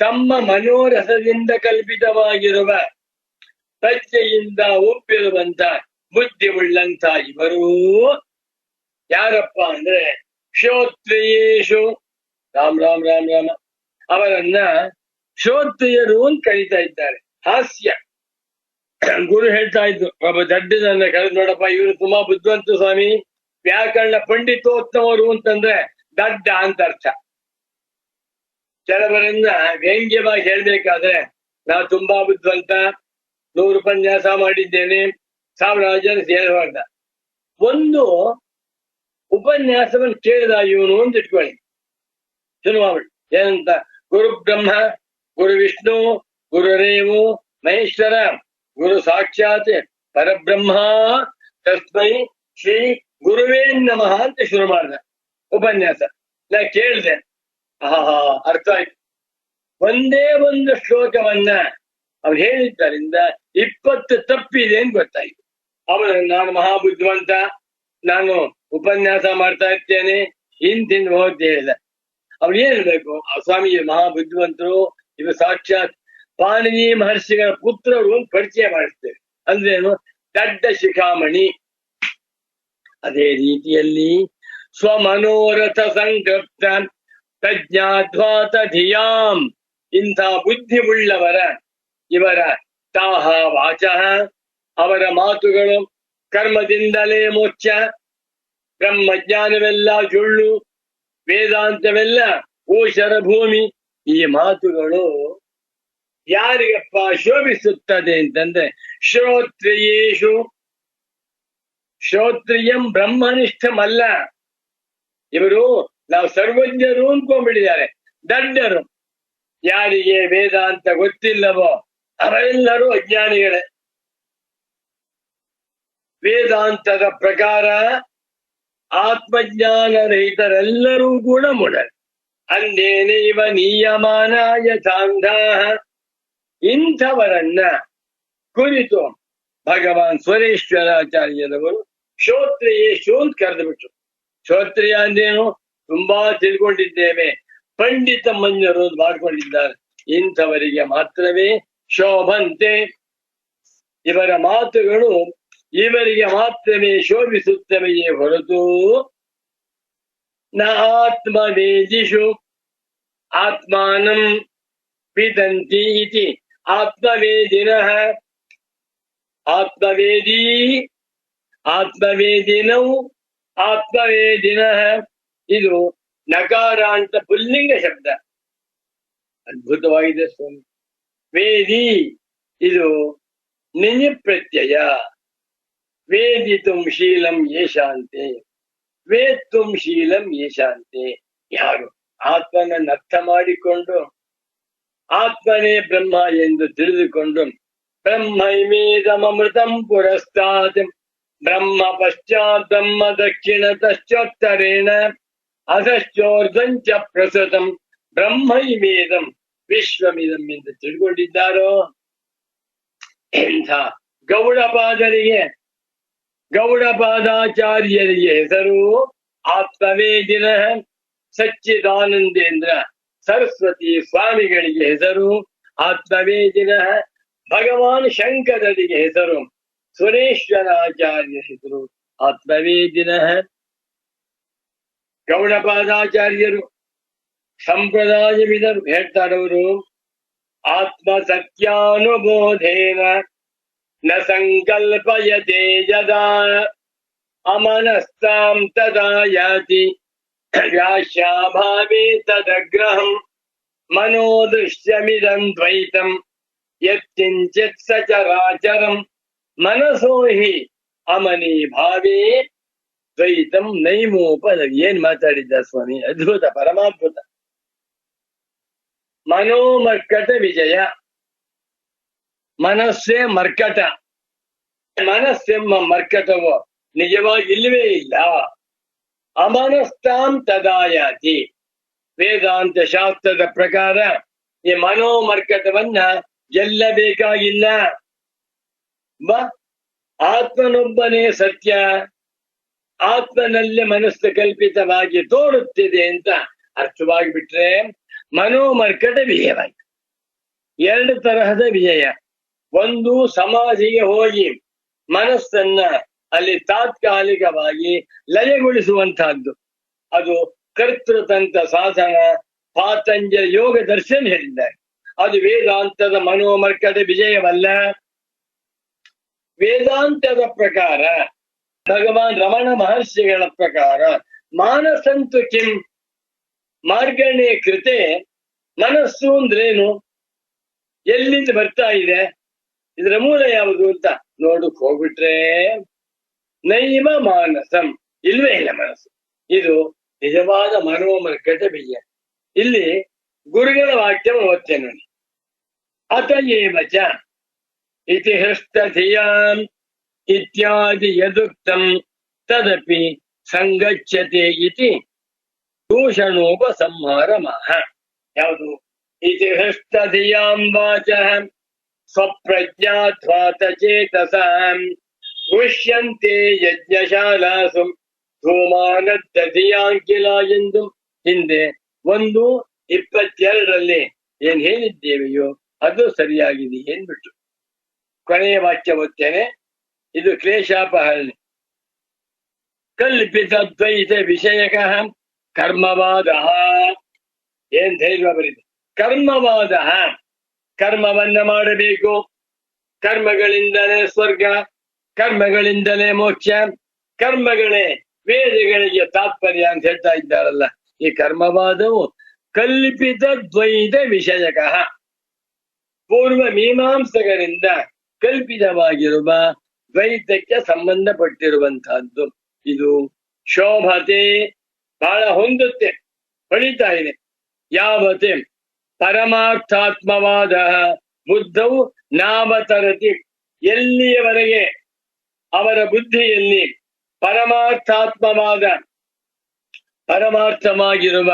ತಮ್ಮ ಮನೋರಸದಿಂದ ಕಲ್ಪಿತವಾಗಿರುವ ಪ್ರಜ್ಞೆಯಿಂದ ಒಪ್ಪಿರುವಂತ ಬುದ್ಧಿ ಉಳ್ಳಂತ ಇವರು ಯಾರಪ್ಪ ಅಂದ್ರೆ ಶ್ರೋತ್ರಿಯೇಶು. ರಾಮ್ ರಾಮ್ ರಾಮ್ ರಾಮ. ಅವರನ್ನ ಶ್ರೋತ್ರಿಯರು ಅಂತ ಕರೀತಾ ಇದ್ದಾರೆ. ಹಾಸ್ಯ. ಗುರು ಹೇಳ್ತಾ ಇದ್ರು, ಒಬ್ಬ ದಡ್ಡದನ್ನ ಕರೆದು, ನೋಡಪ್ಪ ಇವರು ತುಂಬಾ ಬುದ್ಧಿವಂತ ಸ್ವಾಮಿ, ವ್ಯಾಕರಣ ಪಂಡಿತೋತ್ತಮರು ಅಂತಂದ್ರೆ ದಡ್ಡ ಅಂತ ಅರ್ಥ. ಕೆಲವರನ್ನ ವ್ಯಂಗ್ಯವಾಗಿ ಹೇಳ್ಬೇಕಾದ್ರೆ, ನಾ ತುಂಬಾ ಬುದ್ಧಿವಂತ, 100 ಉಪನ್ಯಾಸ ಮಾಡಿದ್ದೇನೆ, 1000 ಜನ ಸೇರಬಾರ್ದ. ಒಂದು ಉಪನ್ಯಾಸವನ್ನು ಕೇಳಿದ ಇವನು ಅಂತ ಇಟ್ಕೊಳ್ಳಿ, ಶುರುವಾಗ್ಬಿಟ್ಟು ಏನಂತ, ಗುರು ಬ್ರಹ್ಮ ಗುರು ವಿಷ್ಣು ಗುರುರೇವು ಮಹೇಶ್ವರ ಗುರು ಸಾಕ್ಷಾತ್ ಪರಬ್ರಹ್ಮ ತಸ್ಮೈ ಶ್ರೀ ಗುರುವೇ ನಮಃ ಅಂತ ಶುರು ಮಾಡ್ದ ಉಪನ್ಯಾಸ. ನಾ ಕೇಳಿದೆ, ಅರ್ಥ ಆಯ್ತು. ಒಂದೇ ಒಂದು ಶ್ಲೋಕವನ್ನ ಅವ್ರು ಹೇಳಿದ್ದರಿಂದ 20 ತಪ್ಪಿದೆ ಅಂತ ಗೊತ್ತಾಯ್ತು. ಅವನು, ನಾನು ಮಹಾಬುದ್ಧಿವಂತ, ನಾನು ಉಪನ್ಯಾಸ ಮಾಡ್ತಾ ಇರ್ತೇನೆ, ಹಿಂದಿಂದ ಹೋಗ್ತ ಹೇಳಿದ. ಅವ್ರು ಏನ್ ಹೇಳ್ಬೇಕು, ಸ್ವಾಮಿ ಮಹಾಬುದ್ಧಿವಂತರು, ಇವರು ಸಾಕ್ಷಾತ್ ಪಾಣಿನಿ ಮಹರ್ಷಿಗಳ ಪುತ್ರರು ಅಂತ ಪರಿಚಯ ಮಾಡಿಸ್ತೇವೆ. ಅಂದ್ರೇನು, ದಡ್ಡ ಶಿಖಾಮಣಿ. ಅದೇ ರೀತಿಯಲ್ಲಿ ಸ್ವಮನೋರಥ ಸಂಕೃಪ್ತ ಪ್ರಜ್ಞಾಧ್ವಾತ ಧಿಯಾಂ, ಇಂಥ ಬುದ್ಧಿ ಉಳ್ಳವರ ಇವರ ತಾಹ ವಾಚಃ, ಅವರ ಮಾತುಗಳು ಕರ್ಮದಿಂದಲೇ ಮೋಕ್ಷ, ಬ್ರಹ್ಮಜ್ಞಾನವೆಲ್ಲ ಜುಳ್ಳು, ವೇದಾಂತವೆಲ್ಲ ಊಷರ ಭೂಮಿ. ಈ ಮಾತುಗಳು ಯಾರಿಗಪ್ಪ ಶೋಭಿಸುತ್ತದೆ ಅಂತಂದ್ರೆ ಶ್ರೋತ್ರಿಯೇಶು. ಶ್ರೋತ್ರಿಯಂ ಬ್ರಹ್ಮನಿಷ್ಠಮಲ್ಲ. ಇವರು ನಾವು ಸರ್ವಜ್ಞರು ಅಂದ್ಕೊಂಡ್ಬಿಟ್ಟಿದ್ದಾರೆ, ದಡ್ಡರು. ಯಾರಿಗೆ ವೇದಾಂತ ಗೊತ್ತಿಲ್ಲವೋ ಅವರೆಲ್ಲರೂ ಅಜ್ಞಾನಿಗಳೇ. ವೇದಾಂತದ ಪ್ರಕಾರ ಆತ್ಮಜ್ಞಾನ ರಹಿತರೆಲ್ಲರೂ ಕೂಡ ಮೂಢರು. ಅಂದೇನೆ ಇವ ನಿಯಮಾನಾಯ ಚಾಂದಾಹ. ಇಂಥವರನ್ನ ಕುರಿತು ಭಗವಾನ್ ಸ್ವರೇಶ್ವರಾಚಾರ್ಯರವರು ಶ್ರೋತ್ರಿಯೇಶು ಅಂತ ಕರೆದುಬಿಟ್ರು. ಶ್ರೋತ್ರಿಯ ಅಂದೇನು, ತುಂಬಾ ತಿಳ್ಕೊಂಡಿದ್ದೇವೆ, ಪಂಡಿತ ಮಂಜರು ಮಾಡ್ಕೊಂಡಿದ್ದಾರೆ. ಇಂಥವರಿಗೆ ಮಾತ್ರವೇ ಶೋಭಂತೆ. ಇವರ ಮಾತುಗಳು ಇವರಿಗೆ ಮಾತ್ರವೇ ಶೋಭಿಸುತ್ತವೆಯೇ ಹೊರತು ನ ಆತ್ಮವೇದಿಷು ಆತ್ಮಾನಂ ವಿದಂತಿ ಇತಿ ಆತ್ಮವೇದಿನಃ. ಆತ್ಮವೇದಿ ಆತ್ಮವೇದಿನೌ ಆತ್ಮವೇದಿನಃ. ಇದು ನಕಾರ ಅಂತ ಪುಲ್ಲಿಂಗ ಶಬ್ದ, ಅದ್ಭುತವಾಗಿದೆ ಸ್ವಾಮಿ. ವೇದಿ ಇದು ನಿಜ ಪ್ರತ್ಯಯ. ವೇದಿತುಂ ಶೀಲಂ ಯೇಷಾಂತೆ, ವೇತ್ತುಂ ಶೀಲಂ ಯೇಷಾಂತೆ. ಯಾರು ಆತ್ಮನನ್ನು ಅರ್ಥ ಮಾಡಿಕೊಂಡು ಆತ್ಮನೇ ಬ್ರಹ್ಮ ಎಂದು ತಿಳಿದುಕೊಂಡು ಬ್ರಹ್ಮೈಮೇದಮೃತಂ ಪುರಸ್ತಾತ್ ಬ್ರಹ್ಮ ಪಶ್ಚಾತ್ ಬ್ರಹ್ಮ ದಕ್ಷಿಣತಶ್ಚೋತ್ತರೇಣ ಅಧಶ್ಚೋರ್ಧ್ವಂಚ ಪ್ರಸತಂ ಬ್ರಹ್ಮೈಮೇದಂ ವಿಶ್ವಮಿದಂ ಎಂದು ತಿಳ್ಕೊಂಡಿದ್ದಾರೋ ಎಂಥ ಗೌಡಪಾದಾಚಾರ್ಯರಿಗೆ ಹೆಸರು ಆತ್ಮವೇದಿನ. ಸಚ್ಚಿದಾನಂದೇಂದ್ರ ಸರಸ್ವತಿ ಸ್ವಾಮಿಗಳಿಗೆ ಹೆಸರು ಆತ್ಮವೇದಿನ. ಭಗವಾನ್ ಶಂಕರರಿಗೆ ಹೆಸರು ಸುರೇಶ್ವರಾಚಾರ್ಯ ಹೆಸರು ಆತ್ಮವೇದಿನ. ಗೌಡಪಾದಾಚಾರ್ಯರು ಸಂಪ್ರದಾಯವಿದರು ಹೇಳ್ತಾರವರು, ಆತ್ಮ ಸತ್ಯಾನುಬೋಧೇನ ನ ಸಂಕಲ್ಪಯತೆ ಯದಾ ಅಮನಸ್ತಾಂ ತದಾ ಯಾತಿ ವ್ಯಾಶ್ಯಾಭಾವೇ ತದಗ್ರಹಂ ಮನೋದೃಶ್ಯಮಿದಂ ದ್ವೈತಂ ಯತ್ಕಿಂಚಿತ್ ಸಚರಾಚರಂ ಮನಸೋ ಹಿ ಅಮನಿ ಭಾವೇ ದ್ವೈತಂ ನೈಮೋಪ. ಏನ್ ಮಾತಾಡಿದ್ದ ಸ್ವಾಮಿ, ಅದ್ಭುತ, ಪರಮಾದ್ಭುತ. ಮನೋಮರ್ಕಟ ವಿಜಯ. ಮನಸ್ಸೇ ಮರ್ಕಟ. ಮನಸ್ಸೆಂಬ ಮರ್ಕಟವು ನಿಜವಾಗಿ ಇಲ್ಲವೇ ಇಲ್ಲ. ಅಮನಸ್ತಾಂ ತದಾಯಾತಿ. ವೇದಾಂತ ಶಾಸ್ತ್ರದ ಪ್ರಕಾರ ಈ ಮನೋಮರ್ಕಟವನ್ನ ಗೆಲ್ಲಬೇಕಾಗಿಲ್ಲ. ಆತ್ಮನೊಬ್ಬನೇ ಸತ್ಯ, ಆತ್ಮನಲ್ಲೇ ಮನಸ್ಸು ಕಲ್ಪಿತವಾಗಿ ತೋರುತ್ತಿದೆ ಅಂತ ಅರ್ಥವಾಗಿ ಬಿಟ್ರೆ ಮನೋಮರ್ಕಟ ವಿಜಯವಾಯಿತು. ಎರಡು ತರಹದ ವಿಜಯ. ಒಂದು, ಸಮಾಧಿಗೆ ಹೋಗಿ ಮನಸ್ಸನ್ನ ಅಲ್ಲಿ ತಾತ್ಕಾಲಿಕವಾಗಿ ಲಯಗೊಳಿಸುವಂತಹದ್ದು. ಅದು ಕರ್ತೃತಂತ್ರ ಸಾಧನ. ಪಾತಂಜಲ ಯೋಗ ದರ್ಶನ ಹೇಳಿದ್ದಾರೆ. ಅದು ವೇದಾಂತದ ಮನೋಮರ್ಕಟ ವಿಜಯವಲ್ಲ. ವೇದಾಂತದ ಪ್ರಕಾರ, ಭಗವಾನ್ ರಮಣ ಮಹರ್ಷಿಗಳ ಪ್ರಕಾರ, ಮಾನಸಂತು ಕಿಂ ಮಾರ್ಗಣೆ ಕೃತೆ. ಮನಸ್ಸು ಅಂದ್ರೇನು, ಎಲ್ಲಿಂದ ಬರ್ತಾ ಇದೆ, ಇದರ ಮೂಲ ಯಾವುದು ಅಂತ ನೋಡಕ್ ಹೋಗ್ಬಿಟ್ರೆ ನೈವ ಮಾನಸಂ, ಇಲ್ವೇ ಇಲ್ಲ ಮನಸ್ಸು. ಇದು ನಿಜವಾದ ಮನೋಮರ್ಕಟ ಬೀಜ. ಇಲ್ಲಿ ಗುರುಗಳ ವಾಕ್ಯ ಓದ್ತೇ ನೋಡಿ. ಅತಯೇವ ಚ ಇತಿ ಹೃಷ್ಟಧಿಯಾಂ ಇತ್ಯಾದಿ ಯದುಕ್ತಂ ತದಪಿ ಸಂಗಚ್ಯತೆ ಇತಿ ದೂಷಣೋಪಸಂಹಾರಮಃ. ಯಾವುದು? ಇತಿ ಹೃಷ್ಟಧಿಯಾಂ ವಾಚಃ ಸ್ವಪ್ರಜ್ಞಾತ್ವಾತ ಚೇತಸಾಂ ಉಷ್ಯಂತೆ ಯಜ್ಞಶಾಲಾಸು ಧೂಮಾನದ್ಧಿಯಾಂಕಿಲ ಎಂದು ಹಿಂದೆ 1:22 ಏನ್ ಹೇಳಿದ್ದೇವೆಯೋ ಅದು ಸರಿಯಾಗಿದೆ ಏನ್ಬಿಟ್ಟು ಕೊನೆಯ ವಾಕ್ಯ ಓದ್ತೇನೆ. ಇದು ಕ್ಲೇಶಾಪಹರಣೆ. ಕಲ್ಪಿತ ದ್ವೈತ ವಿಷಯಕ ಕರ್ಮವಾದ. ಏನ್ ಧೈರ್ಯ ಬರೀತು. ಕರ್ಮವಾದ. ಕರ್ಮವನ್ನ ಮಾಡಬೇಕು, ಕರ್ಮಗಳಿಂದಲೇ ಸ್ವರ್ಗ, ಕರ್ಮಗಳಿಂದಲೇ ಮೋಕ್ಷ, ಕರ್ಮಗಳೇ ವೇದಗಳಿಗೆ ತಾತ್ಪರ್ಯ ಅಂತ ಹೇಳ್ತಾ ಇದ್ದಾರಲ್ಲ. ಈ ಕರ್ಮವಾದವು ಕಲ್ಪಿತ ದ್ವೈತ ವಿಷಯಕ, ಪೂರ್ವ ಮೀಮಾಂಸಕರಿಂದ ಕಲ್ಪಿತವಾಗಿರುವ ದ್ವೈತಕ್ಕೆ ಸಂಬಂಧಪಟ್ಟಿರುವಂತಹದ್ದು. ಇದು ಶೋಭತೆ, ಬಹಳ ಹೊಂದುತ್ತೆ, ಹೊಳಿತಾ ಇದೆ. ಯಾವತೆ ಪರಮಾರ್ಥಾತ್ಮವಾದ ಬುದ್ಧವು ನಾವತರತಿ. ಎಲ್ಲಿಯವರೆಗೆ ಅವರ ಬುದ್ಧಿಯಲ್ಲಿ ಪರಮಾರ್ಥಾತ್ಮವಾದ, ಪರಮಾರ್ಥವಾಗಿರುವ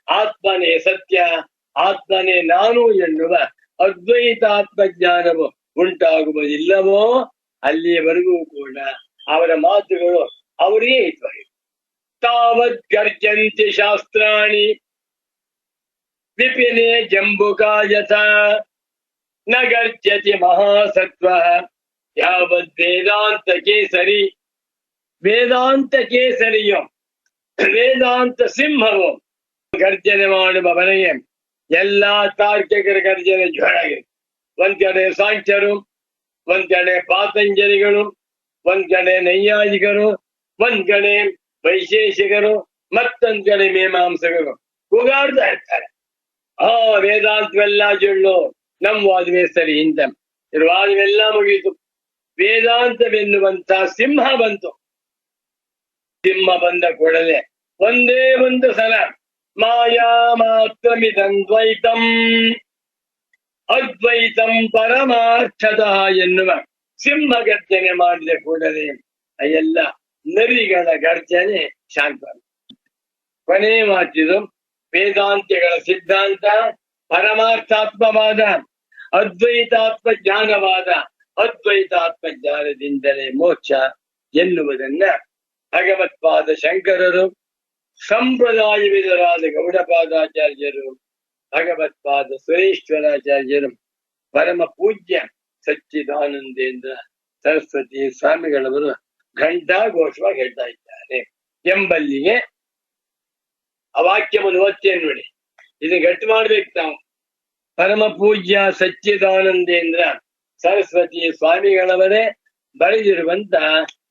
ಆತ್ಮನೇ ಸತ್ಯ, ಆತ್ಮನೇ ನಾನು ಎನ್ನುವ ಅದ್ವೈತಾತ್ಮಜ್ಞಾನವು ಉಂಟಾಗುವುದಿಲ್ಲವೋ ಅಲ್ಲಿಯವರೆಗೂ ಕೂಡ ಅವರ ಮಾತುಗಳು ಅವರಿಗೆ ಇದ್ದರೆ. ತಾವತ್ ಗರ್ಜಂತಿ ಶಾಸ್ತ್ರಾಣಿ ವಿಪಿನೇ ಜಂಬುಕಾಯಥ ನ ಗರ್ಜತಿ ಮಹಾಸತ್ವ ಯಾವದ್ ವೇದಾಂತ ಕೇಸರಿ. ವೇದಾಂತ ಕೇಸರಿಯು, ವೇದಾಂತ ಸಿಂಹವು ಗರ್ಜನೆ ಮಾಡುವವನಿಗೆ ಎಲ್ಲಾ ತಾರ್ಕಿಕರ ಗರ್ಜನೆ ಜೋರಾಗಿದೆ. ಒಂದ್ ಕಡೆ ಸಾಂಖ್ಯರು, ಒಂದ್ ಕಡೆ ಪಾತಂಜಲಿಗಳು, ಒಂದ್ ಕಡೆ ನೈಯಾಯಿಕರು, ಒಂದ್ ಕಡೆ ವೈಶೇಷಿಕರು, ಮತ್ತೊಂದ್ ಕಡೆ ಮೀಮಾಂಸಕರು ಕೂಗಾಡ್ತಾ ಇರ್ತಾರೆ. ವೇದಾಂತವೆಲ್ಲ ಜುಳ್ಳು, ನಮ್ ವಾದವೇ ಸರಿ ಇಂತ. ವಾದವೆಲ್ಲ ಮುಗೀತು. ವೇದಾಂತವೆನ್ನುವಂತ ಸಿಂಹ ಬಂತು. ಸಿಂಹ ಬಂದ ಕೂಡಲೇ ಒಂದೇ ಒಂದು ಸಲ ಮಾಯಾ ಮಾತ್ರಮಿದಂ ದ್ವೈತಂ ಅದ್ವೈತಂ ಪರಮಾರ್ಥತಃ ಎನ್ನುವ ಸಿಂಹ ಗರ್ಜನೆ ಮಾಡಿದ ಕೂಡಲೇ ಎಲ್ಲ ನರಿಗಳ ಗರ್ಜನೆ ಶಾಂತ. ಕೊನೆ ಮಾತಿದು ವೇದಾಂತಿಗಳ ಸಿದ್ಧಾಂತ ಪರಮಾರ್ಥಾತ್ಮವಾದ, ಅದ್ವೈತಾತ್ಮ ಜ್ಞಾನವಾದ, ಅದ್ವೈತಾತ್ಮ ಜ್ಞಾನದಿಂದಲೇ ಮೋಕ್ಷ ಎನ್ನುವುದನ್ನ ಭಗವತ್ಪಾದ ಶಂಕರರು, ಸಂಪ್ರದಾಯವಿದರಾದ ಗೌಡಪಾದಾಚಾರ್ಯರು, ಭಗವತ್ಪಾದ ಸುರೇಶ್ವರಾಚಾರ್ಯರು, ಪರಮ ಪೂಜ್ಯ ಸಚ್ಚಿದಾನಂದೇಂದ್ರ ಸರಸ್ವತಿ ಸ್ವಾಮಿಗಳವರು ಘಂಟಾಘೋಷವಾಗಿ ಹೇಳ್ತಾ ಇದ್ದಾರೆ ಎಂಬಲ್ಲಿಗೆ ಆ ವಾಕ್ಯವನ್ನು ಓದ್ತೇನೆ ನೋಡಿ. ಇದು ಗಟ್ಟಿ ಮಾಡ್ಬೇಕು ನಾವು. ಪರಮ ಪೂಜ್ಯ ಸಚ್ಚಿದಾನಂದೇಂದ್ರ ಸರಸ್ವತಿ ಸ್ವಾಮಿಗಳವರೇ ಬರೆದಿರುವಂತ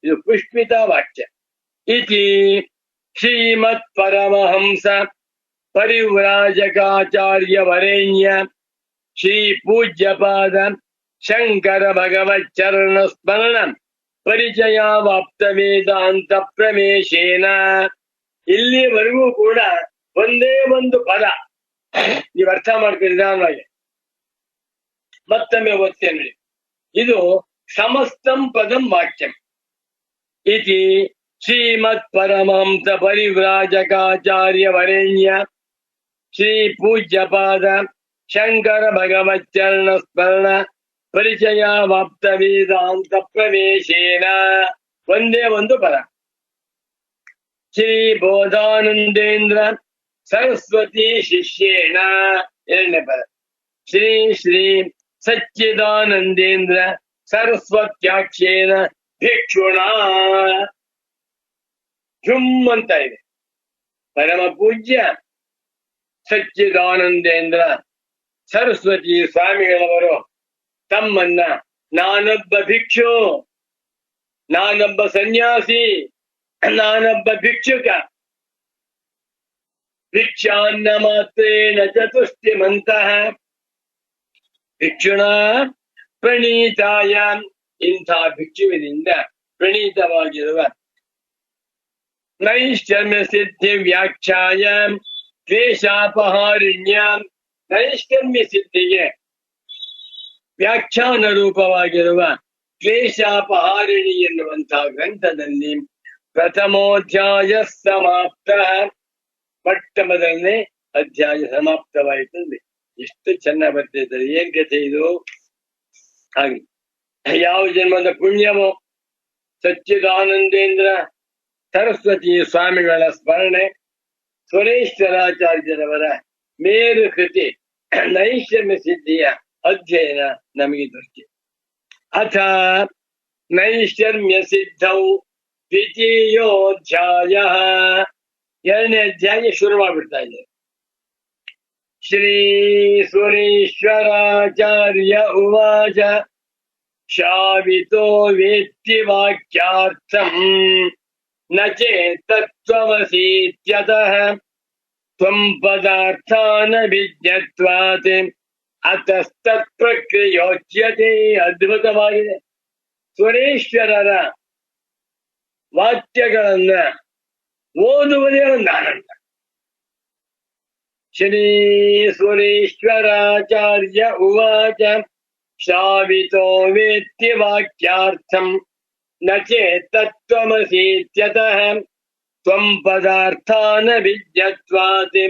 ಇದು ಪುಷ್ಪಿತ ವಾಕ್ಯ. ಇತಿ ಶ್ರೀಮತ್ ಪರಮಹಂಸ ಪರಿವ್ರಾಜಕಾಚಾರ್ಯ ವರೇಣ್ಯ ಶ್ರೀ ಪೂಜ್ಯಪಾದ ಶಂಕರ ಭಗವತ್ ಚರಣ ಸ್ಮರಣ ಪರಿಚಯವಾಪ್ತ ವೇದಾಂತ ಪ್ರವೇಶೇನ. ಇಲ್ಲಿವರೆಗೂ ಕೂಡ ಒಂದೇ ಒಂದು ಪದ ನೀವು ಅರ್ಥ ಮಾಡ್ಕೊಂಡು ನಿಧಾನವಾಗಿ ಮತ್ತೊಮ್ಮೆ ಓದ್ತೇನೆ. ಇದು ಸಮಸ್ತಂ ಪದಂ ವಾಕ್ಯಂ ಇತಿ ಶ್ರೀಮತ್ ಪರಮಹಂಸ ಪರಿವ್ರಾಜಕಾಚಾರ್ಯ ವರೇಣ್ಯ ಶ್ರೀ ಪೂಜ್ಯಪಾದ ಶಂಕರ ಭಗವಚ್ಚರಣ ಸ್ಮರಣ ಪರಿಚಯವಾಪ್ತ ವೇದಾಂತ ಪ್ರವೇಶೇನ. ಒಂದೇ ಒಂದು ಪದ. ಶ್ರೀ ಬೋಧಾನಂದೇಂದ್ರ ಸರಸ್ವತಿ ಶಿಷ್ಯೇಣ. ಎರಡನೇ ಪದ. ಶ್ರೀ ಶ್ರೀ ಸಚ್ಚಿದಾನಂದೇಂದ್ರ ಸರಸ್ವತ್ಯಾಖ್ಯೇನ ಭಿಕ್ಷುಣ. ಝುಮ್ ಅಂತ ಇದೆ. ಪರಮ ಪೂಜ್ಯ ಸಚ್ಚಿದಾನಂದೇಂದ್ರ ಸರಸ್ವತಿ ಸ್ವಾಮಿಗಳವರು ತಮ್ಮನ್ನ ನಾನೊಬ್ಬ ಭಿಕ್ಷು, ನಾನೊಬ್ಬ ಸನ್ಯಾಸಿ, ನಾನೊಬ್ಬ ಭಿಕ್ಷುಕ, ಭಿಕ್ಷಾನ್ನ ಮಾತ್ರೇಣ ಚತುಷ್ಟಿಮಂತಃ ಭಿಕ್ಷುಣ ಪ್ರಣೀತಾಯ. ಇಂಥ ಭಿಕ್ಷುವಿನಿಂದ ಪ್ರಣೀತವಾಗಿರುವ ನೈಷ್ಕರ್ಮ್ಯ ಸಿದ್ಧಿ ವ್ಯಾಖ್ಯಾಯ ಕ್ಲೇಶಾಪಹಾರಿಣ್ಯ. ನೈಷ್ಕರ್ಮ್ಯ ಸಿದ್ಧಿಗೆ ವ್ಯಾಖ್ಯಾನ ರೂಪವಾಗಿರುವ ಕ್ಲೇಶಾಪಹಾರಿಣಿ ಎನ್ನುವಂತಹ ಗ್ರಂಥದಲ್ಲಿ ಪ್ರಥಮೋಧ್ಯಾಯ ಸಮಾಪ್ತ. ಮೊಟ್ಟ ಮೊದಲನೇ ಅಧ್ಯಾಯ ಸಮಾಪ್ತವಾಯಿತಂದ್ರೆ ಎಷ್ಟು ಚೆನ್ನಾಗಿ ಬರ್ತಿದ್ದಾರೆ. ಏನ್ ಕಥೆ ಇದು? ಹಾಗೆ ಯಾವ ಜನ್ಮದ ಪುಣ್ಯವೋ ಸಚ್ಚಿದಾನಂದೇಂದ್ರ ಸರಸ್ವತಿ ಸ್ವಾಮಿಗಳ ಸ್ಮರಣೆ, ಸುರೇಶ್ವರಾಚಾರ್ಯರವರ ಮೇರು ಕೃತಿ ನೈಷಮ್ಯ ಸಿದ್ಧಿಯ ಅಧ್ಯಯನ ನಮಗೆ ದೊರಕಿದೆ. ಅಥ ನೈಷಮ್ಯ ಸಿದ್ಧೌ ದ್ವಿತೀಯೋಧ್ಯಾಯ. ಎರಡನೇ ಅಧ್ಯಾಯ ಶುರು ಮಾಡ್ಬಿಡ್ತಾ ಇದ್ದಾರೆ. ಶ್ರೀ ಸುರೇಶ್ವರಾಚಾರ್ಯ ಉವಾಚ ಶಾವಿತೋ ವೇತ್ತಿ ವಾಕ್ಯಾರ್ಥಂ ನ ಚೇತತ್ವಮಸೀತ್ಯತಃ ತ್ವಂ ಪದಾರ್ಥಾನ ವಿಜ್ಞತ್ವಾತ್ ಅತಸ್ತತ್ ಪ್ರಕ್ರಿಯೋಚ್ಯತೆ. ಅದ್ಭುತವಾಗಿದೆ. ಸುರೇಶ್ವರರ ವಾಕ್ಯಗಳನ್ನ ಓದುವುದೇ ಒಂದು ಆನಂದ. ಶ್ರೀ ಸುರೇಶ್ವರಾಚಾರ್ಯ ಉವಾಚ ಶಾವಿತೋ ವೇತ್ತಿ ವಾಕ್ಯಾರ್ಥಂ ನ ಚೇತತ್ವಮಸೀತ್ಯತಃ ತ್ವಂ ಪದಾರ್ಥಾನ ವಿಜ್ಞತ್ವಾತ್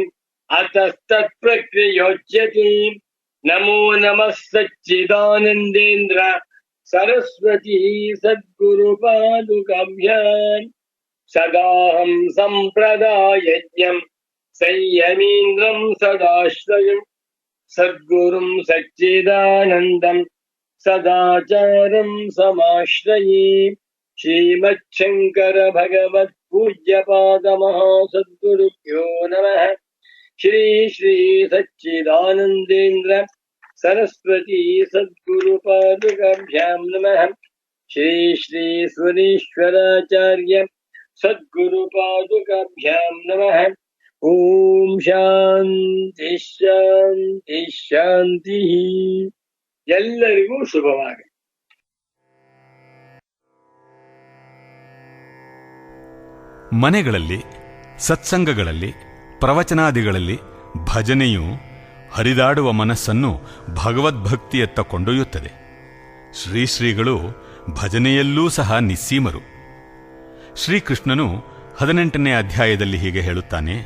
ಅತಸ್ತತ್ ಪ್ರಕ್ರಿಯೋಚ್ಯತೆ. ನಮೋ ನಮಃ ಸಚ್ಚಿದಾನಂದೇಂದ್ರ ಸರಸ್ವತಿ ಸದ್ಗುರು ಪಾದುಕಾಭ್ಯಾಂ ಸದಾಹಂ ಸಂಪ್ರದಾಯಜ್ಞಂ ಸಂಯಮೀಂದ್ರಂ ಸದಾಶ್ರಯಂ ಸದ್ಗುರುಂ ಸಚ್ಚಿದಾನಂದಂ ಸದಾಚಾರಂ ಸಮಾಶ್ರಯೇ. ಶ್ರೀಮಚ್ಛಂಕರ ಭಗವತ್ ಪೂಜ್ಯಪಾದ ಮಹಾಸದ್ಗುರುಭ್ಯೋ ನಮಃ. ಶ್ರೀ ಶ್ರೀ ಸಚ್ಚಿದಾನಂದೇಂದ್ರ ಸರಸ್ವತಿ ಸದ್ಗುರು ಪಾದುಕಾಭ್ಯಾಂ ನಮಃ. ಶ್ರೀ ಶ್ರೀ ಸುರೇಶ್ವರಾಚಾರ್ಯ ಸದ್ಗುರು ಪಾದುಕಾಭ್ಯಾಂ ನಮಃ. ಓಂ ಶಾಂತಿ ಶಾಂತಿ ಶಾಂತಿ. ಎಲ್ಲರಿಗೂ ಶುಭವಾಗಲಿ. ಮನೆಗಳಲ್ಲಿ, ಸತ್ಸಂಗಗಳಲ್ಲಿ, ಪ್ರವಚನಾದಿಗಳಲ್ಲಿ ಭಜನೆಯು ಹರಿದಾಡುವ ಮನಸ್ಸನ್ನು ಭಗವದ್ಭಕ್ತಿಯತ್ತ ಕೊಂಡೊಯ್ಯುತ್ತದೆ. ಶ್ರೀಗಳು ಭಜನೆಯಲ್ಲೂ ಸಹ ನಿಸ್ಸೀಮರು. ಶ್ರೀಕೃಷ್ಣನು 18ನೇ ಅಧ್ಯಾಯದಲ್ಲಿ ಹೀಗೆ ಹೇಳುತ್ತಾನೆ: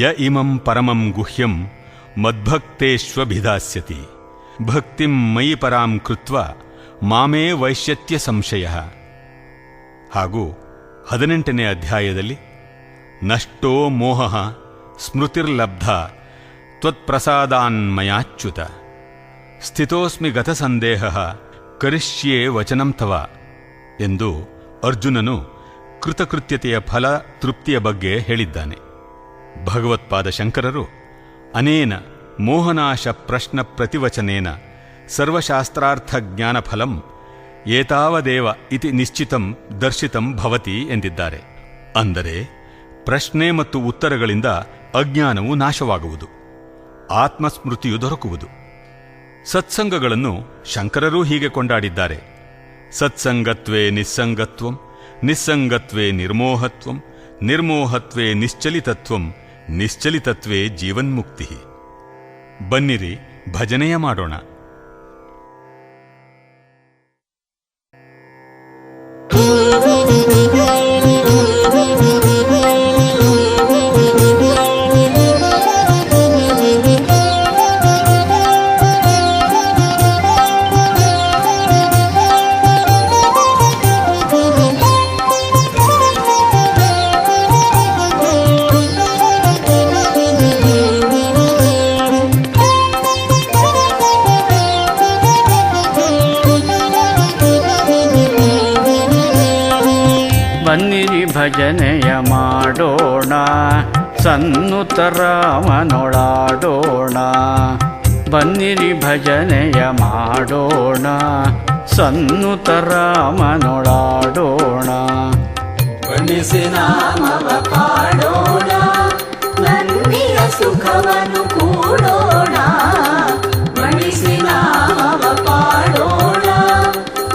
ಯ ಇಮಂ ಪರಮಂ ಗುಹ್ಯಂ ಮದ್ಭಕ್ತೇಷ್ವಭಿಧಾಸ್ಯತಿ ಭಕ್ತಿಂ ಮಯಿ ಪರಾಂ ಕೃತ್ವ ಮಾಮೇ ವೈಶ್ಯತ್ಯ ಸಂಶಯ. ಹಾಗೂ 18ನೇ ಅಧ್ಯಾಯದಲ್ಲಿ ನಷ್ಟೋ ಮೋಹ ಸ್ಮೃತಿರ್ಲಬ್ಧ ತ್ವತ್ಪ್ರಸಾದಾನ್ಮಯಾಚ್ಯುತ ಸ್ಥಿತೋಸ್ಮಿ ಗತಸಂದೇಹ ಕರಿಷ್ಯೇ ವಚನಂ ತವ ಎಂದು ಅರ್ಜುನನು ಕೃತಕೃತ್ಯತೆಯ ಫಲ ತೃಪ್ತಿಯ ಬಗ್ಗೆ ಹೇಳಿದ್ದಾನೆ. ಭಗವತ್ಪಾದ ಶಂಕರರು ಅನೇನ ಮೋಹನಾಶ ಪ್ರಶ್ನ ಪ್ರತಿವಚನೇನ ಸರ್ವಶಾಸ್ತ್ರಾರ್ಥ ಜ್ಞಾನಫಲಂ ಏತಾವದೇವ ಇತಿ ನಿಶ್ಚಿತಂ ದರ್ಶಿತಂ ಭವತಿ ಎಂದಿದ್ದಾರೆ. ಅಂದರೆ ಪ್ರಶ್ನೆ ಮತ್ತು ಉತ್ತರಗಳಿಂದ ಅಜ್ಞಾನವು ನಾಶವಾಗುವುದು, ಆತ್ಮಸ್ಮೃತಿಯು ದೊರಕುವುದು. ಸತ್ಸಂಗಗಳನ್ನು ಶಂಕರರೂ ಹೀಗೆ ಕೊಂಡಾಡಿದ್ದಾರೆ. ಸತ್ಸಂಗತ್ವೇ ನಿಸ್ಸಂಗತ್ವಂ, ನಿಸ್ಸಂಗತ್ವೇ ನಿರ್ಮೋಹತ್ವಂ, ನಿರ್ಮೋಹತ್ವೇ ನಿಶ್ಚಲಿತತ್ವಂ, ನಿಶ್ಚಲಿತತ್ವೇ ಜೀವನ್ಮುಕ್ತಿ. ಬನ್ನಿರಿ ಭಜನೆಯ ಮಾಡೋಣ. ಬನ್ನಿರಿ ಭಜನೆಯ ಮಾಡೋಣ, ಸನ್ನುತ ರಾಮನೊಳಾಡೋಣ. ಬನ್ನಿರಿ ಭಜನೆಯ ಮಾಡೋಣ, ಸನ್ನುತ ರಾಮನೊಳಾಡೋಣ. ಬಣ್ಣಿಸಿ ನಾಮವ ಪಾಡೋಣ, ನನ್ನಿಯ ಸುಖವನ್ನು ಕೂಡೋಣ. ಬಣ್ಣಿಸಿ ನಾಮವ ಪಾಡೋಣ,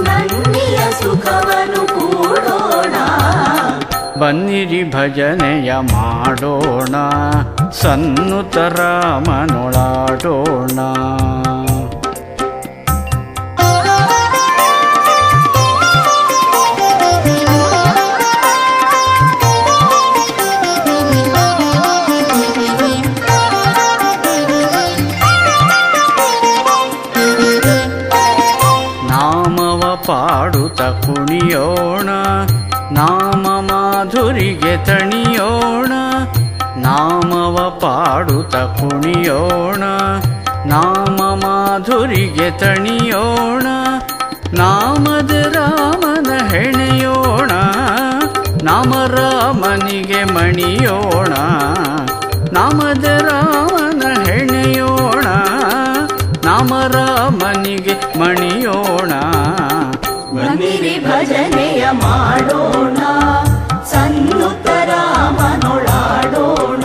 ನನ್ನಿಯ ಸುಖವನ್ನು ಕೂಡೋಣ. ಬನ್ನಿರಿ ಭಜನೆಯ ಮಾಡೋಣ, ಸನ್ನುತ ರಾಮನೊಳಾಡೋಣ. ನಾಮವ ಪಾಡುತ್ತ ಕುಣಿಯೋಣ, ನಾಮ ಮಾಧುರಿಗೆ ತಣಿಯೋಣ. ನಾಮವ ಪಾಡುತ್ತ ಕುಣಿಯೋಣ, ನಾಮ ಮಾಧುರಿಗೆ ತಣಿಯೋಣ. ನಾಮದ ರಾಮನ ಹೆಣೆಯೋಣ, ನಾಮ ರಾಮನಿಗೆ ಮಣಿಯೋಣ. ನಾಮದ ರಾಮನ ಹೆಣೆಯೋಣ, ನಾಮ ರಾಮನಿಗೆ ಮಣಿಯೋಣ. ಬನ್ನಿರಿ ಭಜನೆಯ ಮಾಡೋಣ, ಸನ್ನುತ ರಾಮನೊಳಾಡೋಣ.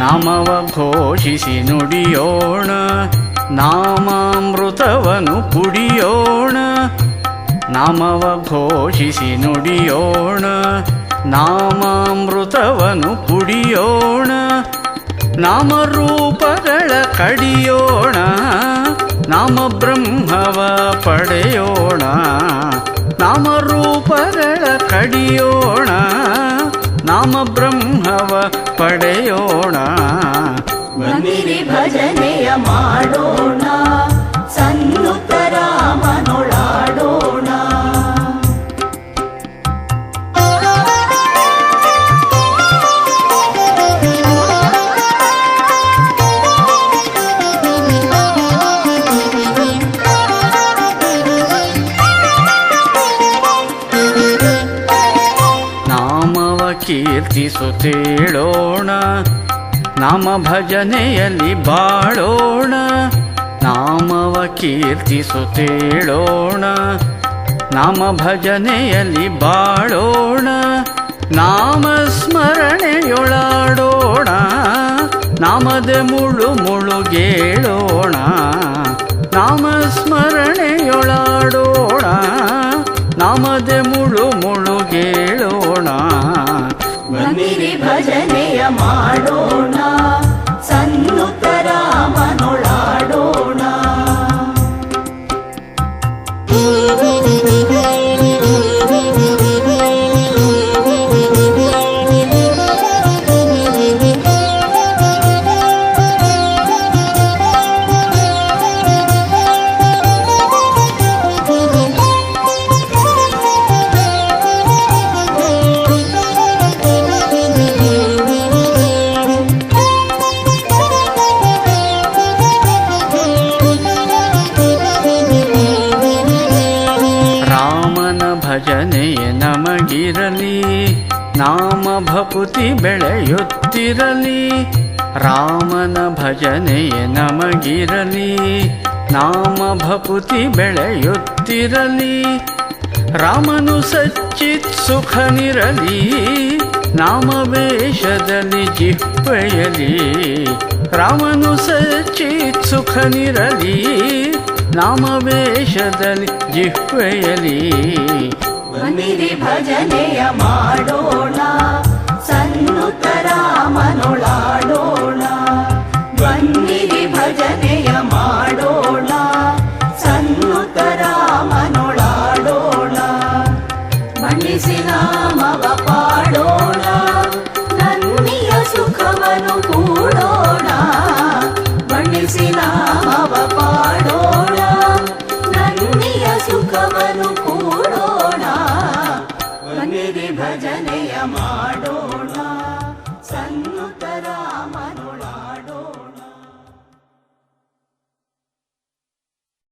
ನಾಮವ ಘೋಷಿಸಿ ನುಡಿಯೋಣ, ನಾಮಾಮೃತವನು ಕುಡಿಯೋಣ. ನಾಮವ ಘೋಷಿಸಿ ನುಡಿಯೋಣ, ನಾಮಾಮೃತವನು ಕುಡಿಯೋಣ. ನಾಮರೂಪಗಳ ಕಡಿಯೋಣ, ನಾಮ ಬ್ರಹ್ಮವ ಪಡೆಯೋಣ. ನಾಮರೂಪಗಳ ಕಡಿಯೋಣ, ನಾಮ ಬ್ರಹ್ಮವ ಪಡೆಯೋಣ. ಬನ್ನಿರಿ ಭಜನೆಯ ಮಾಡೋಣ, ಸನ್ನುತ ರಾಮನೊಳಾಡೋಣ. ನಾಮವ ಕೀರ್ತಿಸುತ್ತೇಳೋಣ, ನಾಮ ಭಜನೆಯಲ್ಲಿ ಬಾಳೋಣ. ನಾಮವ ಕೀರ್ತಿಸುತ್ತೇಳೋಣ, ನಾಮ ಭಜನೆಯಲ್ಲಿ ಬಾಳೋಣ. ನಾಮ ಸ್ಮರಣೆಯೊಳಾಡೋಣ, ನಾಮದ ಮುಳು ಮುಳುಗೇಳೋಣ. ನಾಮ ಸ್ಮರಣೆಯೊಳಾಡೋಣ, ನಾಮದ ಮುಳು ಮುಳುಗೇಳೋಣ. ಬನ್ನಿರಿ ಭಜನೆಯ ಮಾಡೋಣ, ಸನ್ನುತ ರಾಮನೊಳಾಡೋಣ. ಭಜನೆಯೇ ನಮಗಿರಲಿ, ನಾಮ ಭಕುತಿ ಬೆಳೆಯುತ್ತಿರಲಿ. ರಾಮನ ಭಜನೆಯೇ ನಮಗಿರಲಿ, ನಾಮ ಭಕುತಿ ಬೆಳೆಯುತ್ತಿರಲಿ. ರಾಮನು ಸಚ್ಚಿತ್ ಸುಖನಿರಲಿ, ನಾಮವೇಷದಲ್ಲಿ ಜಿಹ್ವೆಯಲಿ. ರಾಮನು ಸಚ್ಚಿತ್ ಸುಖನಿರಲಿ, ನಾಮವೇಷದಲ್ಲಿ ಜಿಹ್ವೆಯಲಿ. ಬನ್ನಿರಿ ಭಜನೆಯ ಮಾಡೋಣ, ಸನ್ನುತ ರಾಮನೊಳಾಡೋಣ. ಬನ್ನಿರಿ ಭಜನೆಯ ಮಾಡೋಣ, ಸನ್ನುತ ರಾಮನೊಳಾಡೋಣ. ಬಣ್ಣಿಸಿ ನಾಮವ ಪಾಡೋಣ, ನನ್ನಿಯ ಸುಖವನ್ನು ಕೂಡೋಣ. ಬಣ್ಣಿಸಿ ನಾಮವ ಪಾಡೋಣ, ನನ್ನಿಯ ಸುಖವನ್ನು ಕೂಡೋಣ. ಬನ್ನಿರಿ ಭಜನೆಯ ಮಾಡೋಣ, ಸಣ್ಣ